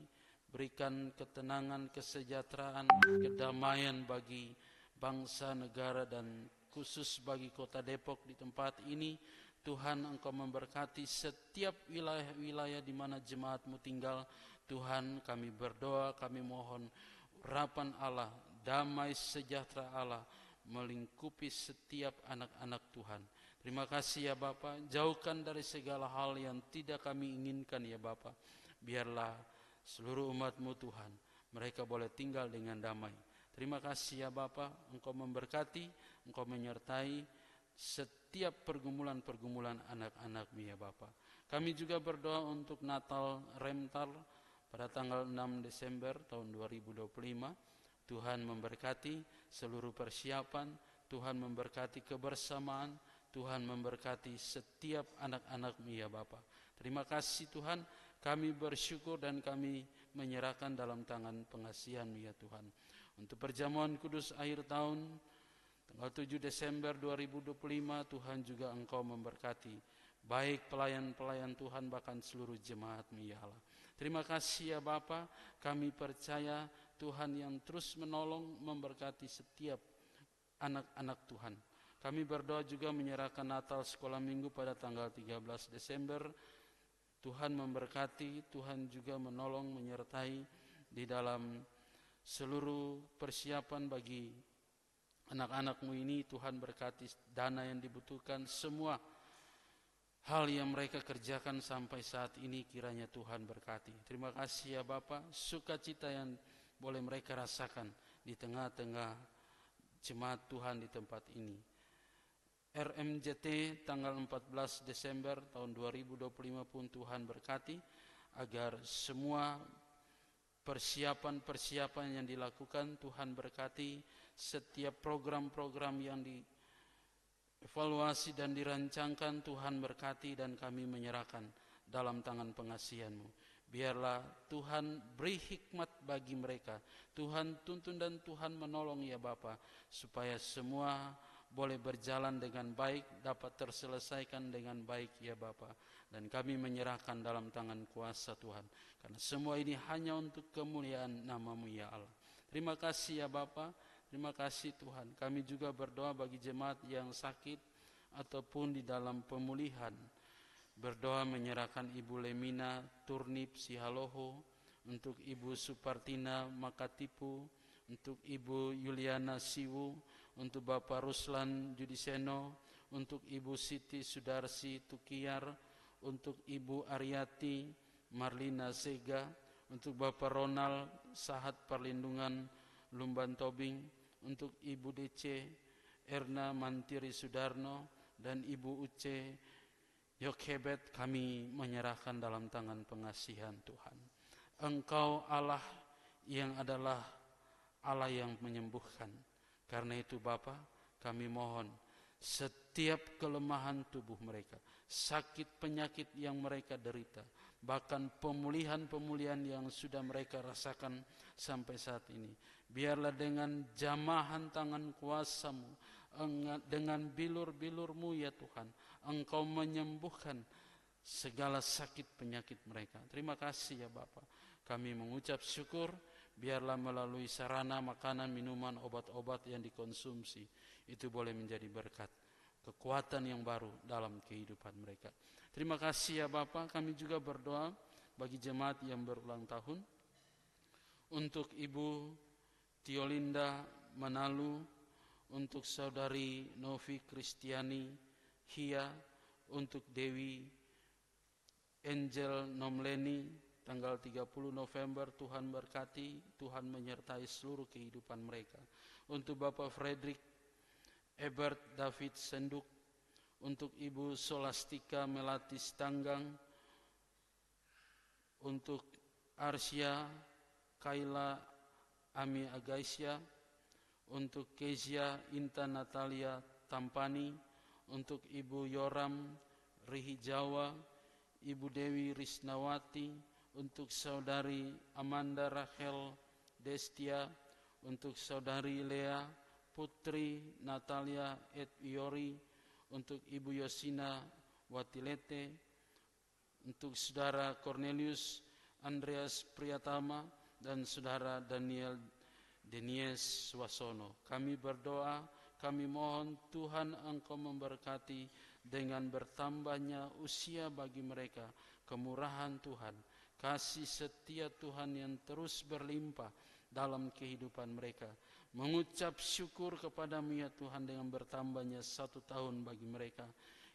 berikan ketenangan, kesejahteraan, kedamaian bagi bangsa, negara, dan khusus bagi kota Depok di tempat ini. Tuhan, Engkau memberkati setiap wilayah-wilayah di mana jemaat-Mu tinggal. Tuhan, kami berdoa, kami mohon urapan Allah, damai sejahtera Allah melingkupi setiap anak-anak Tuhan. Terima kasih ya Bapa, jauhkan dari segala hal yang tidak kami inginkan ya Bapa. Biarlah seluruh umat-Mu Tuhan, mereka boleh tinggal dengan damai. Terima kasih ya Bapa, Engkau memberkati, Engkau menyertai setiap pergumulan-pergumulan anak-anak-Mu ya Bapa. Kami juga berdoa untuk Natal Rental pada tanggal 6 Desember tahun 2025. Tuhan memberkati seluruh persiapan, Tuhan memberkati kebersamaan, Tuhan memberkati setiap anak-anak-Mu ya Bapa. Terima kasih Tuhan, kami bersyukur dan kami menyerahkan dalam tangan pengasihan-Mu ya Tuhan. Untuk perjamuan kudus akhir tahun tanggal 7 Desember 2025, Tuhan juga Engkau memberkati baik pelayan-pelayan Tuhan bahkan seluruh jemaat-Mu ya Allah. Terima kasih ya Bapa, kami percaya Tuhan yang terus menolong, memberkati setiap anak-anak Tuhan. Kami berdoa juga menyerahkan Natal sekolah minggu pada tanggal 13 Desember. Tuhan memberkati, Tuhan juga menolong, menyertai di dalam seluruh persiapan bagi anak-anak-Mu ini. Tuhan berkati dana yang dibutuhkan, semua hal yang mereka kerjakan sampai saat ini kiranya Tuhan berkati. Terima kasih ya Bapa, sukacita yang boleh mereka rasakan di tengah-tengah jemaat Tuhan di tempat ini. RMJT tanggal 14 Desember tahun 2025 pun Tuhan berkati agar semua persiapan-persiapan yang dilakukan Tuhan berkati, setiap program-program yang dievaluasi dan dirancangkan Tuhan berkati dan kami menyerahkan dalam tangan pengasihan-Mu. Biarlah Tuhan beri hikmat bagi mereka, Tuhan tuntun dan Tuhan menolong ya Bapa, supaya semua boleh berjalan dengan baik, dapat terselesaikan dengan baik ya Bapa. Dan kami menyerahkan dalam tangan kuasa Tuhan, karena semua ini hanya untuk kemuliaan nama-Mu ya Allah. Terima kasih ya Bapa, terima kasih Tuhan. Kami juga berdoa bagi jemaat yang sakit ataupun di dalam pemulihan. Berdoa menyerahkan Ibu Lemina Turnip Sihaloho, untuk Ibu Supartina Makatipu, untuk Ibu Yuliana Siwu, untuk Bapak Ruslan Judiseno, untuk Ibu Siti Sudarsi Tukiar, untuk Ibu Aryati Marlina Sega, untuk Bapak Ronald Sahat Perlindungan Lumban Tobing, untuk Ibu DC Erna Mantiri Sudarno, dan Ibu Uce Yokhebet kami menyerahkan dalam tangan pengasihan Tuhan. Engkau Allah yang adalah Allah yang menyembuhkan. Karena itu Bapa, kami mohon setiap kelemahan tubuh mereka, sakit penyakit yang mereka derita, bahkan pemulihan-pemulihan yang sudah mereka rasakan sampai saat ini, biarlah dengan jamahan tangan kuasa-Mu, dengan bilur-bilur-Mu ya Tuhan, Engkau menyembuhkan segala sakit penyakit mereka. Terima kasih ya Bapa. Kami mengucap syukur, biarlah melalui sarana makanan, minuman, obat-obat yang dikonsumsi itu boleh menjadi berkat, kekuatan yang baru dalam kehidupan mereka. Terima kasih ya Bapa. Kami juga berdoa bagi jemaat yang berulang tahun, untuk Ibu Tiolinda Manalu, untuk Saudari Novi Kristiani Hia, untuk Dewi Angel Nomleni, tanggal 30 November. Tuhan berkati, Tuhan menyertai seluruh kehidupan mereka. Untuk Bapak Frederick Ebert David Senduk, untuk Ibu Solastika Melatis Tanggang, untuk Arsya Kaila Ami Agaisya, untuk Kezia Intan Natalia Tampani, untuk Ibu Yoram Rihi Jawa, Ibu Dewi Risnawati, untuk Saudari Amanda Rachel Destia, untuk Saudari Lea Putri Natalia Edwiori, untuk Ibu Yosina Watilete, untuk Saudara Cornelius Andreas Priyatama, dan Saudara Daniel Denies Wasono. Kami berdoa, kami mohon Tuhan Engkau memberkati dengan bertambahnya usia bagi mereka, kemurahan Tuhan, kasih setia Tuhan yang terus berlimpah dalam kehidupan mereka. Mengucap syukur kepada-Mu ya Tuhan dengan bertambahnya 1 tahun bagi mereka.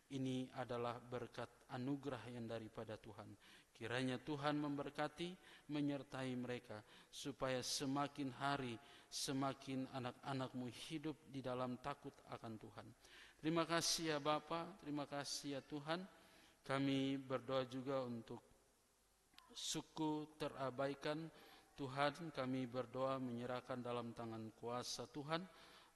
Ini adalah berkat anugerah yang daripada Tuhan. Kiranya Tuhan memberkati, menyertai mereka, supaya semakin hari semakin anak-anak-Mu hidup di dalam takut akan Tuhan. Terima kasih ya Bapa, terima kasih ya Tuhan. Kami berdoa juga untuk suku terabaikan. Tuhan, kami berdoa menyerahkan dalam tangan kuasa Tuhan.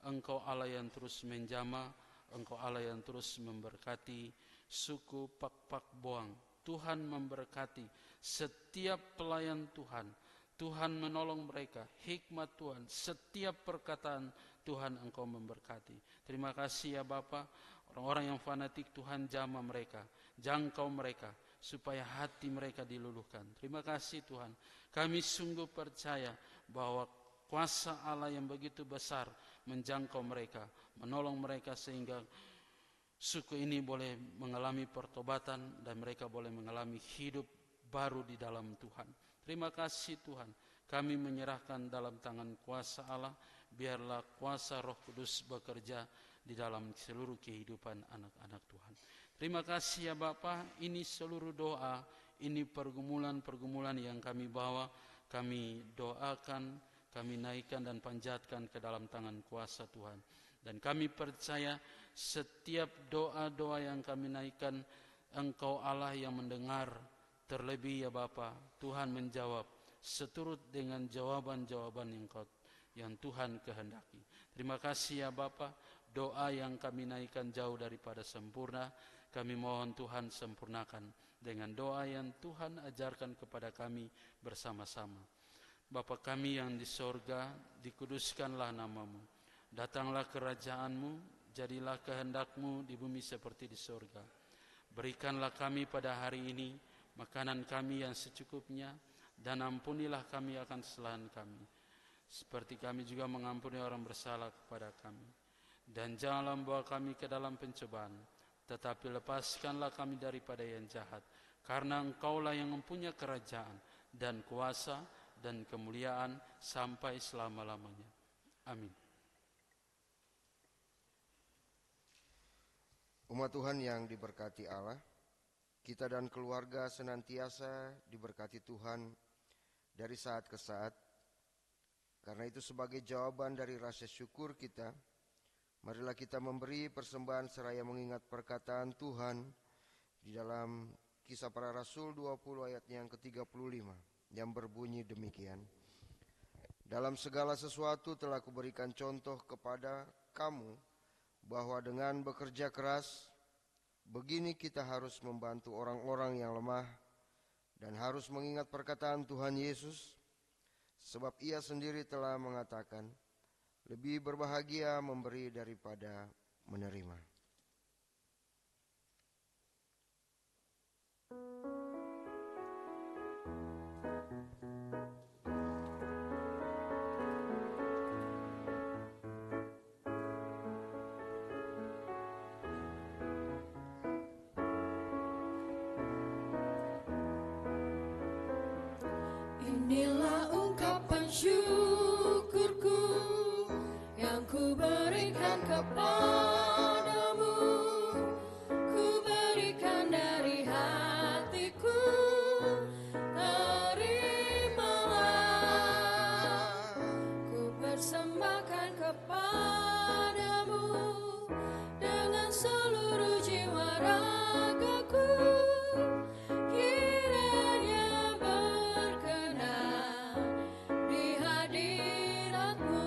Engkau Allah yang terus menjamah, Engkau Allah yang terus memberkati suku Pak Boang. Tuhan memberkati setiap pelayan Tuhan. Tuhan menolong mereka, hikmat Tuhan, setiap perkataan Tuhan Engkau memberkati. Terima kasih ya Bapa. Orang-orang yang fanatik Tuhan jamah mereka, jangkau mereka, supaya hati mereka diluluhkan. Terima kasih Tuhan. Kami sungguh percaya bahwa kuasa Allah yang begitu besar menjangkau mereka, menolong mereka sehingga suku ini boleh mengalami pertobatan dan mereka boleh mengalami hidup baru di dalam Tuhan. Terima kasih Tuhan. Kami menyerahkan dalam tangan kuasa Allah, biarlah kuasa Roh Kudus bekerja di dalam seluruh kehidupan anak-anak Tuhan. Terima kasih ya Bapa. Ini seluruh doa, ini pergumulan-pergumulan yang kami bawa, kami doakan, kami naikkan dan panjatkan ke dalam tangan kuasa Tuhan. Dan kami percaya setiap doa-doa yang kami naikkan, Engkau Allah yang mendengar. Terlebih ya Bapa, Tuhan menjawab seturut dengan jawaban-jawaban yang Tuhan kehendaki. Terima kasih ya Bapa. Doa yang kami naikkan jauh daripada sempurna, kami mohon Tuhan sempurnakan dengan doa yang Tuhan ajarkan kepada kami bersama-sama. Bapa kami yang di sorga, dikuduskanlah nama-Mu. Datanglah kerajaan-Mu, jadilah kehendak-Mu di bumi seperti di sorga. Berikanlah kami pada hari ini makanan kami yang secukupnya, dan ampunilah kami akan kesalahan kami, seperti kami juga mengampuni orang bersalah kepada kami. Dan janganlah membawa kami ke dalam pencobaan, tetapi lepaskanlah kami daripada yang jahat, karena Engkaulah yang mempunyai kerajaan dan kuasa dan kemuliaan sampai selama-lamanya. Amin. Umat Tuhan yang diberkati Allah, kita dan keluarga senantiasa diberkati Tuhan dari saat ke saat. Karena itu sebagai jawaban dari rasa syukur kita, marilah kita memberi persembahan seraya mengingat perkataan Tuhan di dalam Kisah Para Rasul 20 ayatnya yang ke-35 yang berbunyi demikian. Dalam segala sesuatu telah kuberikan contoh kepada kamu bahwa dengan bekerja keras, begini kita harus membantu orang-orang yang lemah dan harus mengingat perkataan Tuhan Yesus, sebab ia sendiri telah mengatakan, lebih berbahagia memberi daripada menerima. Inilah ungkapan syukurku yang ku berikan kepadamu, ku berikan dari hatiku, terimalah. Ku persembahkan kepadamu dengan seluruh jiwa ragaku. Kiranya berkenan di hadirat-Mu.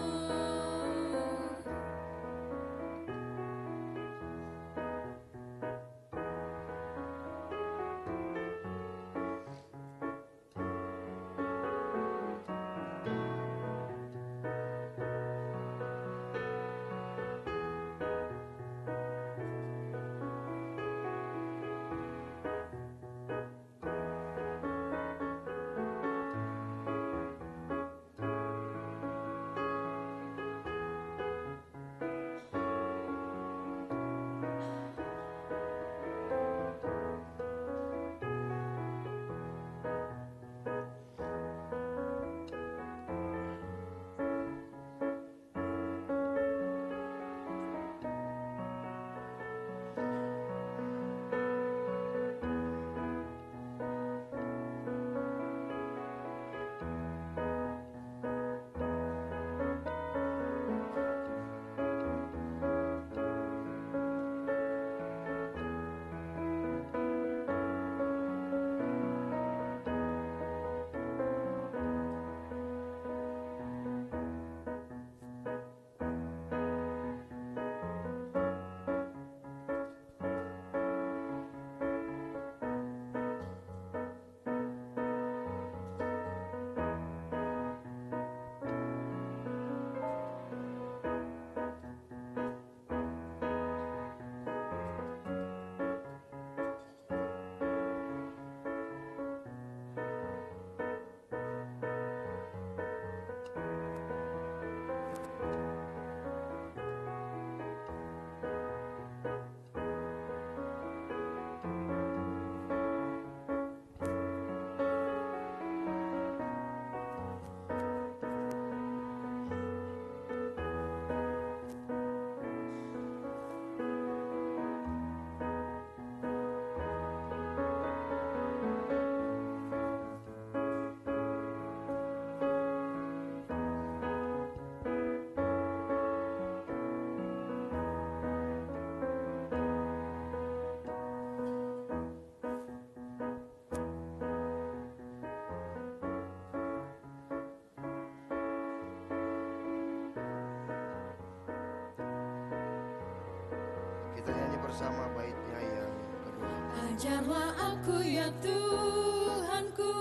Kita nyanyi bersama baitnya yang kedua. Ajarlah aku ya Tuhanku,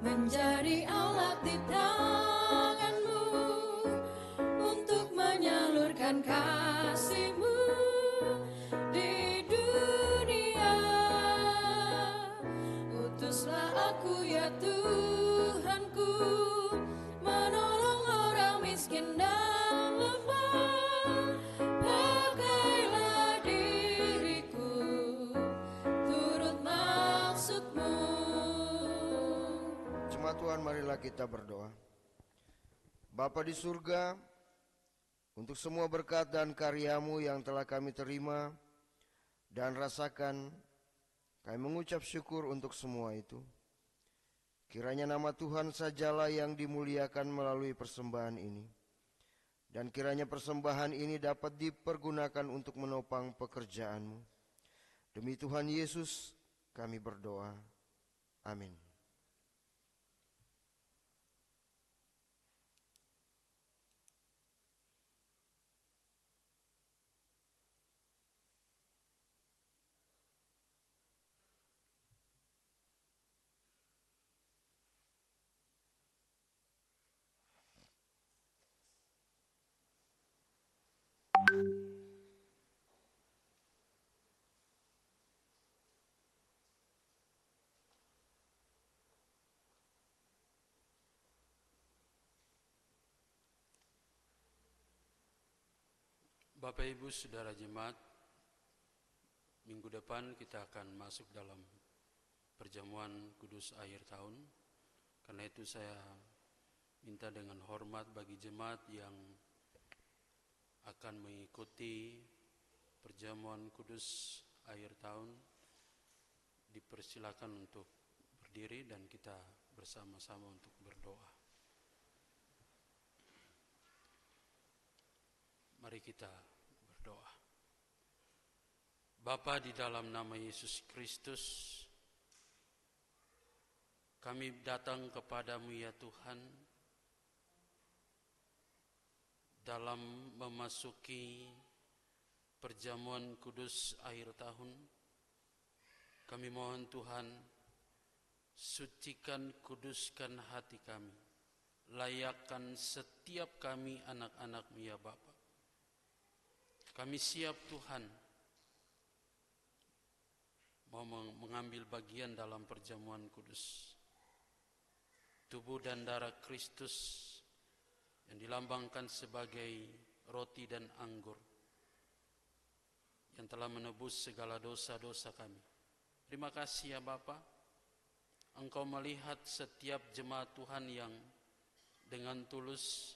menjadi alat di tangan-Mu untuk menyalurkan kasih-Mu di dunia. Utuslah aku ya Tuhanku, menolong orang miskin dan lemah. Pakailah diriku turut maksud-Mu. Jemaat Tuhan, marilah kita berdoa. Bapa di surga, untuk semua berkat dan karya-Mu yang telah kami terima, Dan rasakan kami mengucap syukur untuk semua itu. Kiranya nama Tuhan sajalah yang dimuliakan melalui persembahan ini. Dan kiranya persembahan ini dapat dipergunakan untuk menopang pekerjaan-Mu. Demi Tuhan Yesus kami berdoa. Amin. Bapak Ibu Saudara Jemaat, minggu depan kita akan masuk dalam perjamuan kudus akhir tahun. Karena itu saya minta dengan hormat bagi jemaat yang akan mengikuti perjamuan kudus akhir tahun, dipersilakan untuk berdiri dan kita bersama-sama untuk berdoa. Mari kita berdoa. Bapa, di dalam nama Yesus Kristus, kami datang kepadamu ya Tuhan, dalam memasuki perjamuan kudus akhir tahun. Kami mohon Tuhan, sucikan, kuduskan hati kami, layakkan setiap kami anak-anak-Mu ya Bapa. Kami siap Tuhan mau mengambil bagian dalam perjamuan kudus. Tubuh dan darah Kristus yang dilambangkan sebagai roti dan anggur yang telah menebus segala dosa-dosa kami. Terima kasih ya Bapa, Engkau melihat setiap jemaat Tuhan yang dengan tulus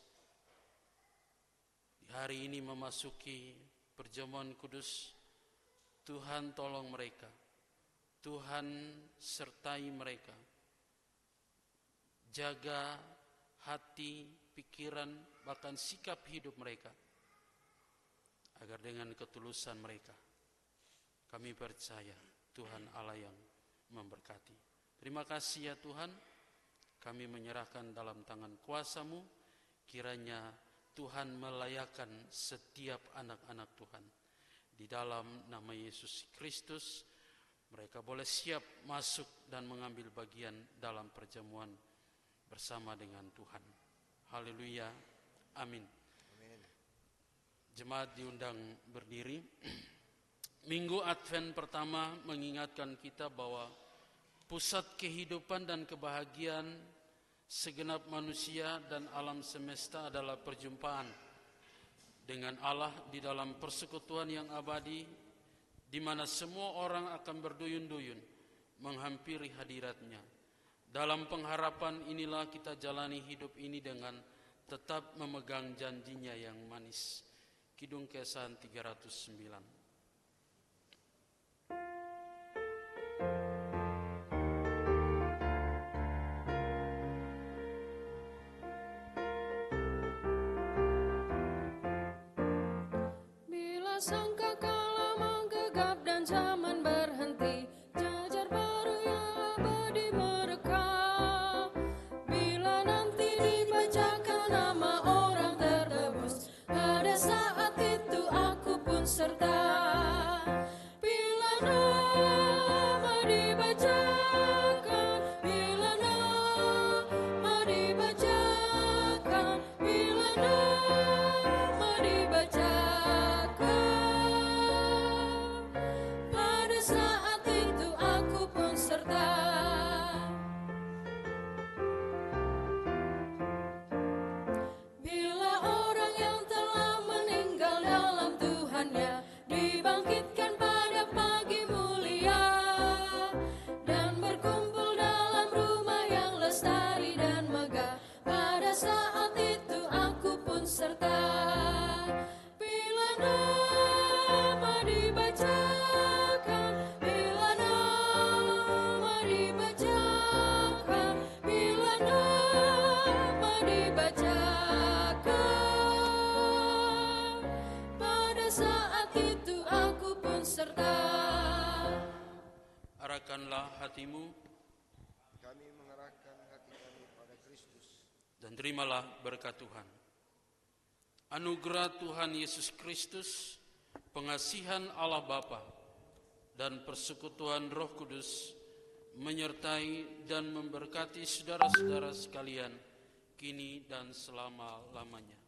di hari ini memasuki perjamuan kudus. Tuhan tolong mereka, Tuhan sertai mereka, jaga hati, pikiran, bahkan sikap hidup mereka, agar dengan ketulusan mereka kami percaya Tuhan Allah yang memberkati. Terima kasih ya Tuhan, kami menyerahkan dalam tangan kuasa-Mu. Kiranya Tuhan melayakkan setiap anak-anak Tuhan. Di dalam nama Yesus Kristus, mereka boleh siap masuk dan mengambil bagian dalam perjamuan bersama dengan Tuhan. Haleluya. Amin. Jemaat diundang berdiri. Minggu Advent pertama mengingatkan kita bahwa pusat kehidupan dan kebahagiaan segenap manusia dan alam semesta adalah perjumpaan dengan Allah di dalam persekutuan yang abadi, di mana semua orang akan berduyun-duyun menghampiri hadirat-Nya. Dalam pengharapan inilah kita jalani hidup ini dengan tetap memegang janji-Nya yang manis. Kidung Kesan 309. Sangkakala menggegap dan zaman berhenti, jajar baru yang abadi merekam. Bila nanti dibacakan nama orang tertebus, pada saat itu aku pun serta. Bila nama dibacakan, bila nama dibacakan, bila nama dibacakan, saat itu aku pun serta. Bila orang yang telah meninggal dalam Tuhannya dibangkitkan pada pagi mulia dan berkumpul dalam rumah yang lestari dan megah, pada saat itu aku pun serta. Bila nama dibaca, saat itu aku pun serta. Arahkanlah hatimu Kami mengarahkan hati kami pada Kristus. dan terimalah berkat Tuhan. Anugerah Tuhan Yesus Kristus, pengasihan Allah Bapa, dan persekutuan Roh Kudus menyertai dan memberkati saudara-saudara sekalian kini dan selama-lamanya.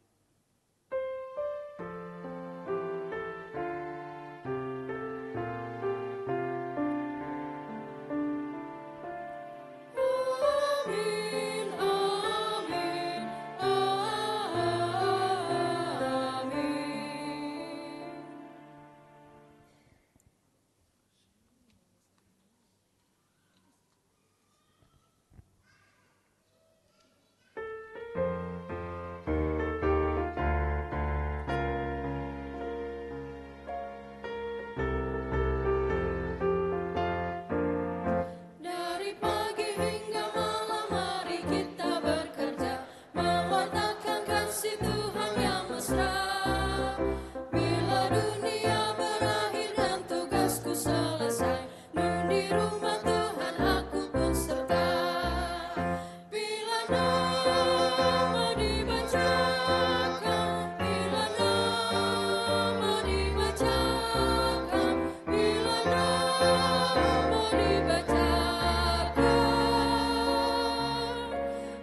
Amin, amin, amin. Dari pagi hingga malam mari kita bekerja, mewartakan kasih Tuhan yang mesra. Bila dunia berakhir dan tugasku selesai, di rumah Tuhan aku pun serta. Bila nama dibacakan, bila nama dibacakan, bila nama dibacakan,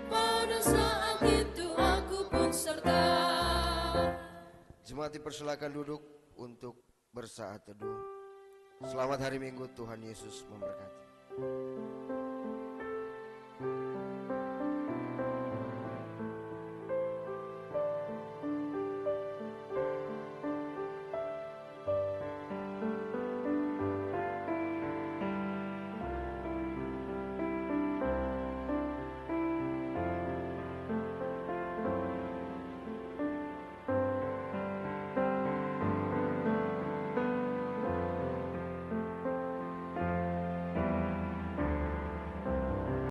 pada saat itu aku pun serta. Jemaat dipersilakan duduk untuk bersaat teduh. Selamat hari Minggu, Tuhan Yesus memberkati.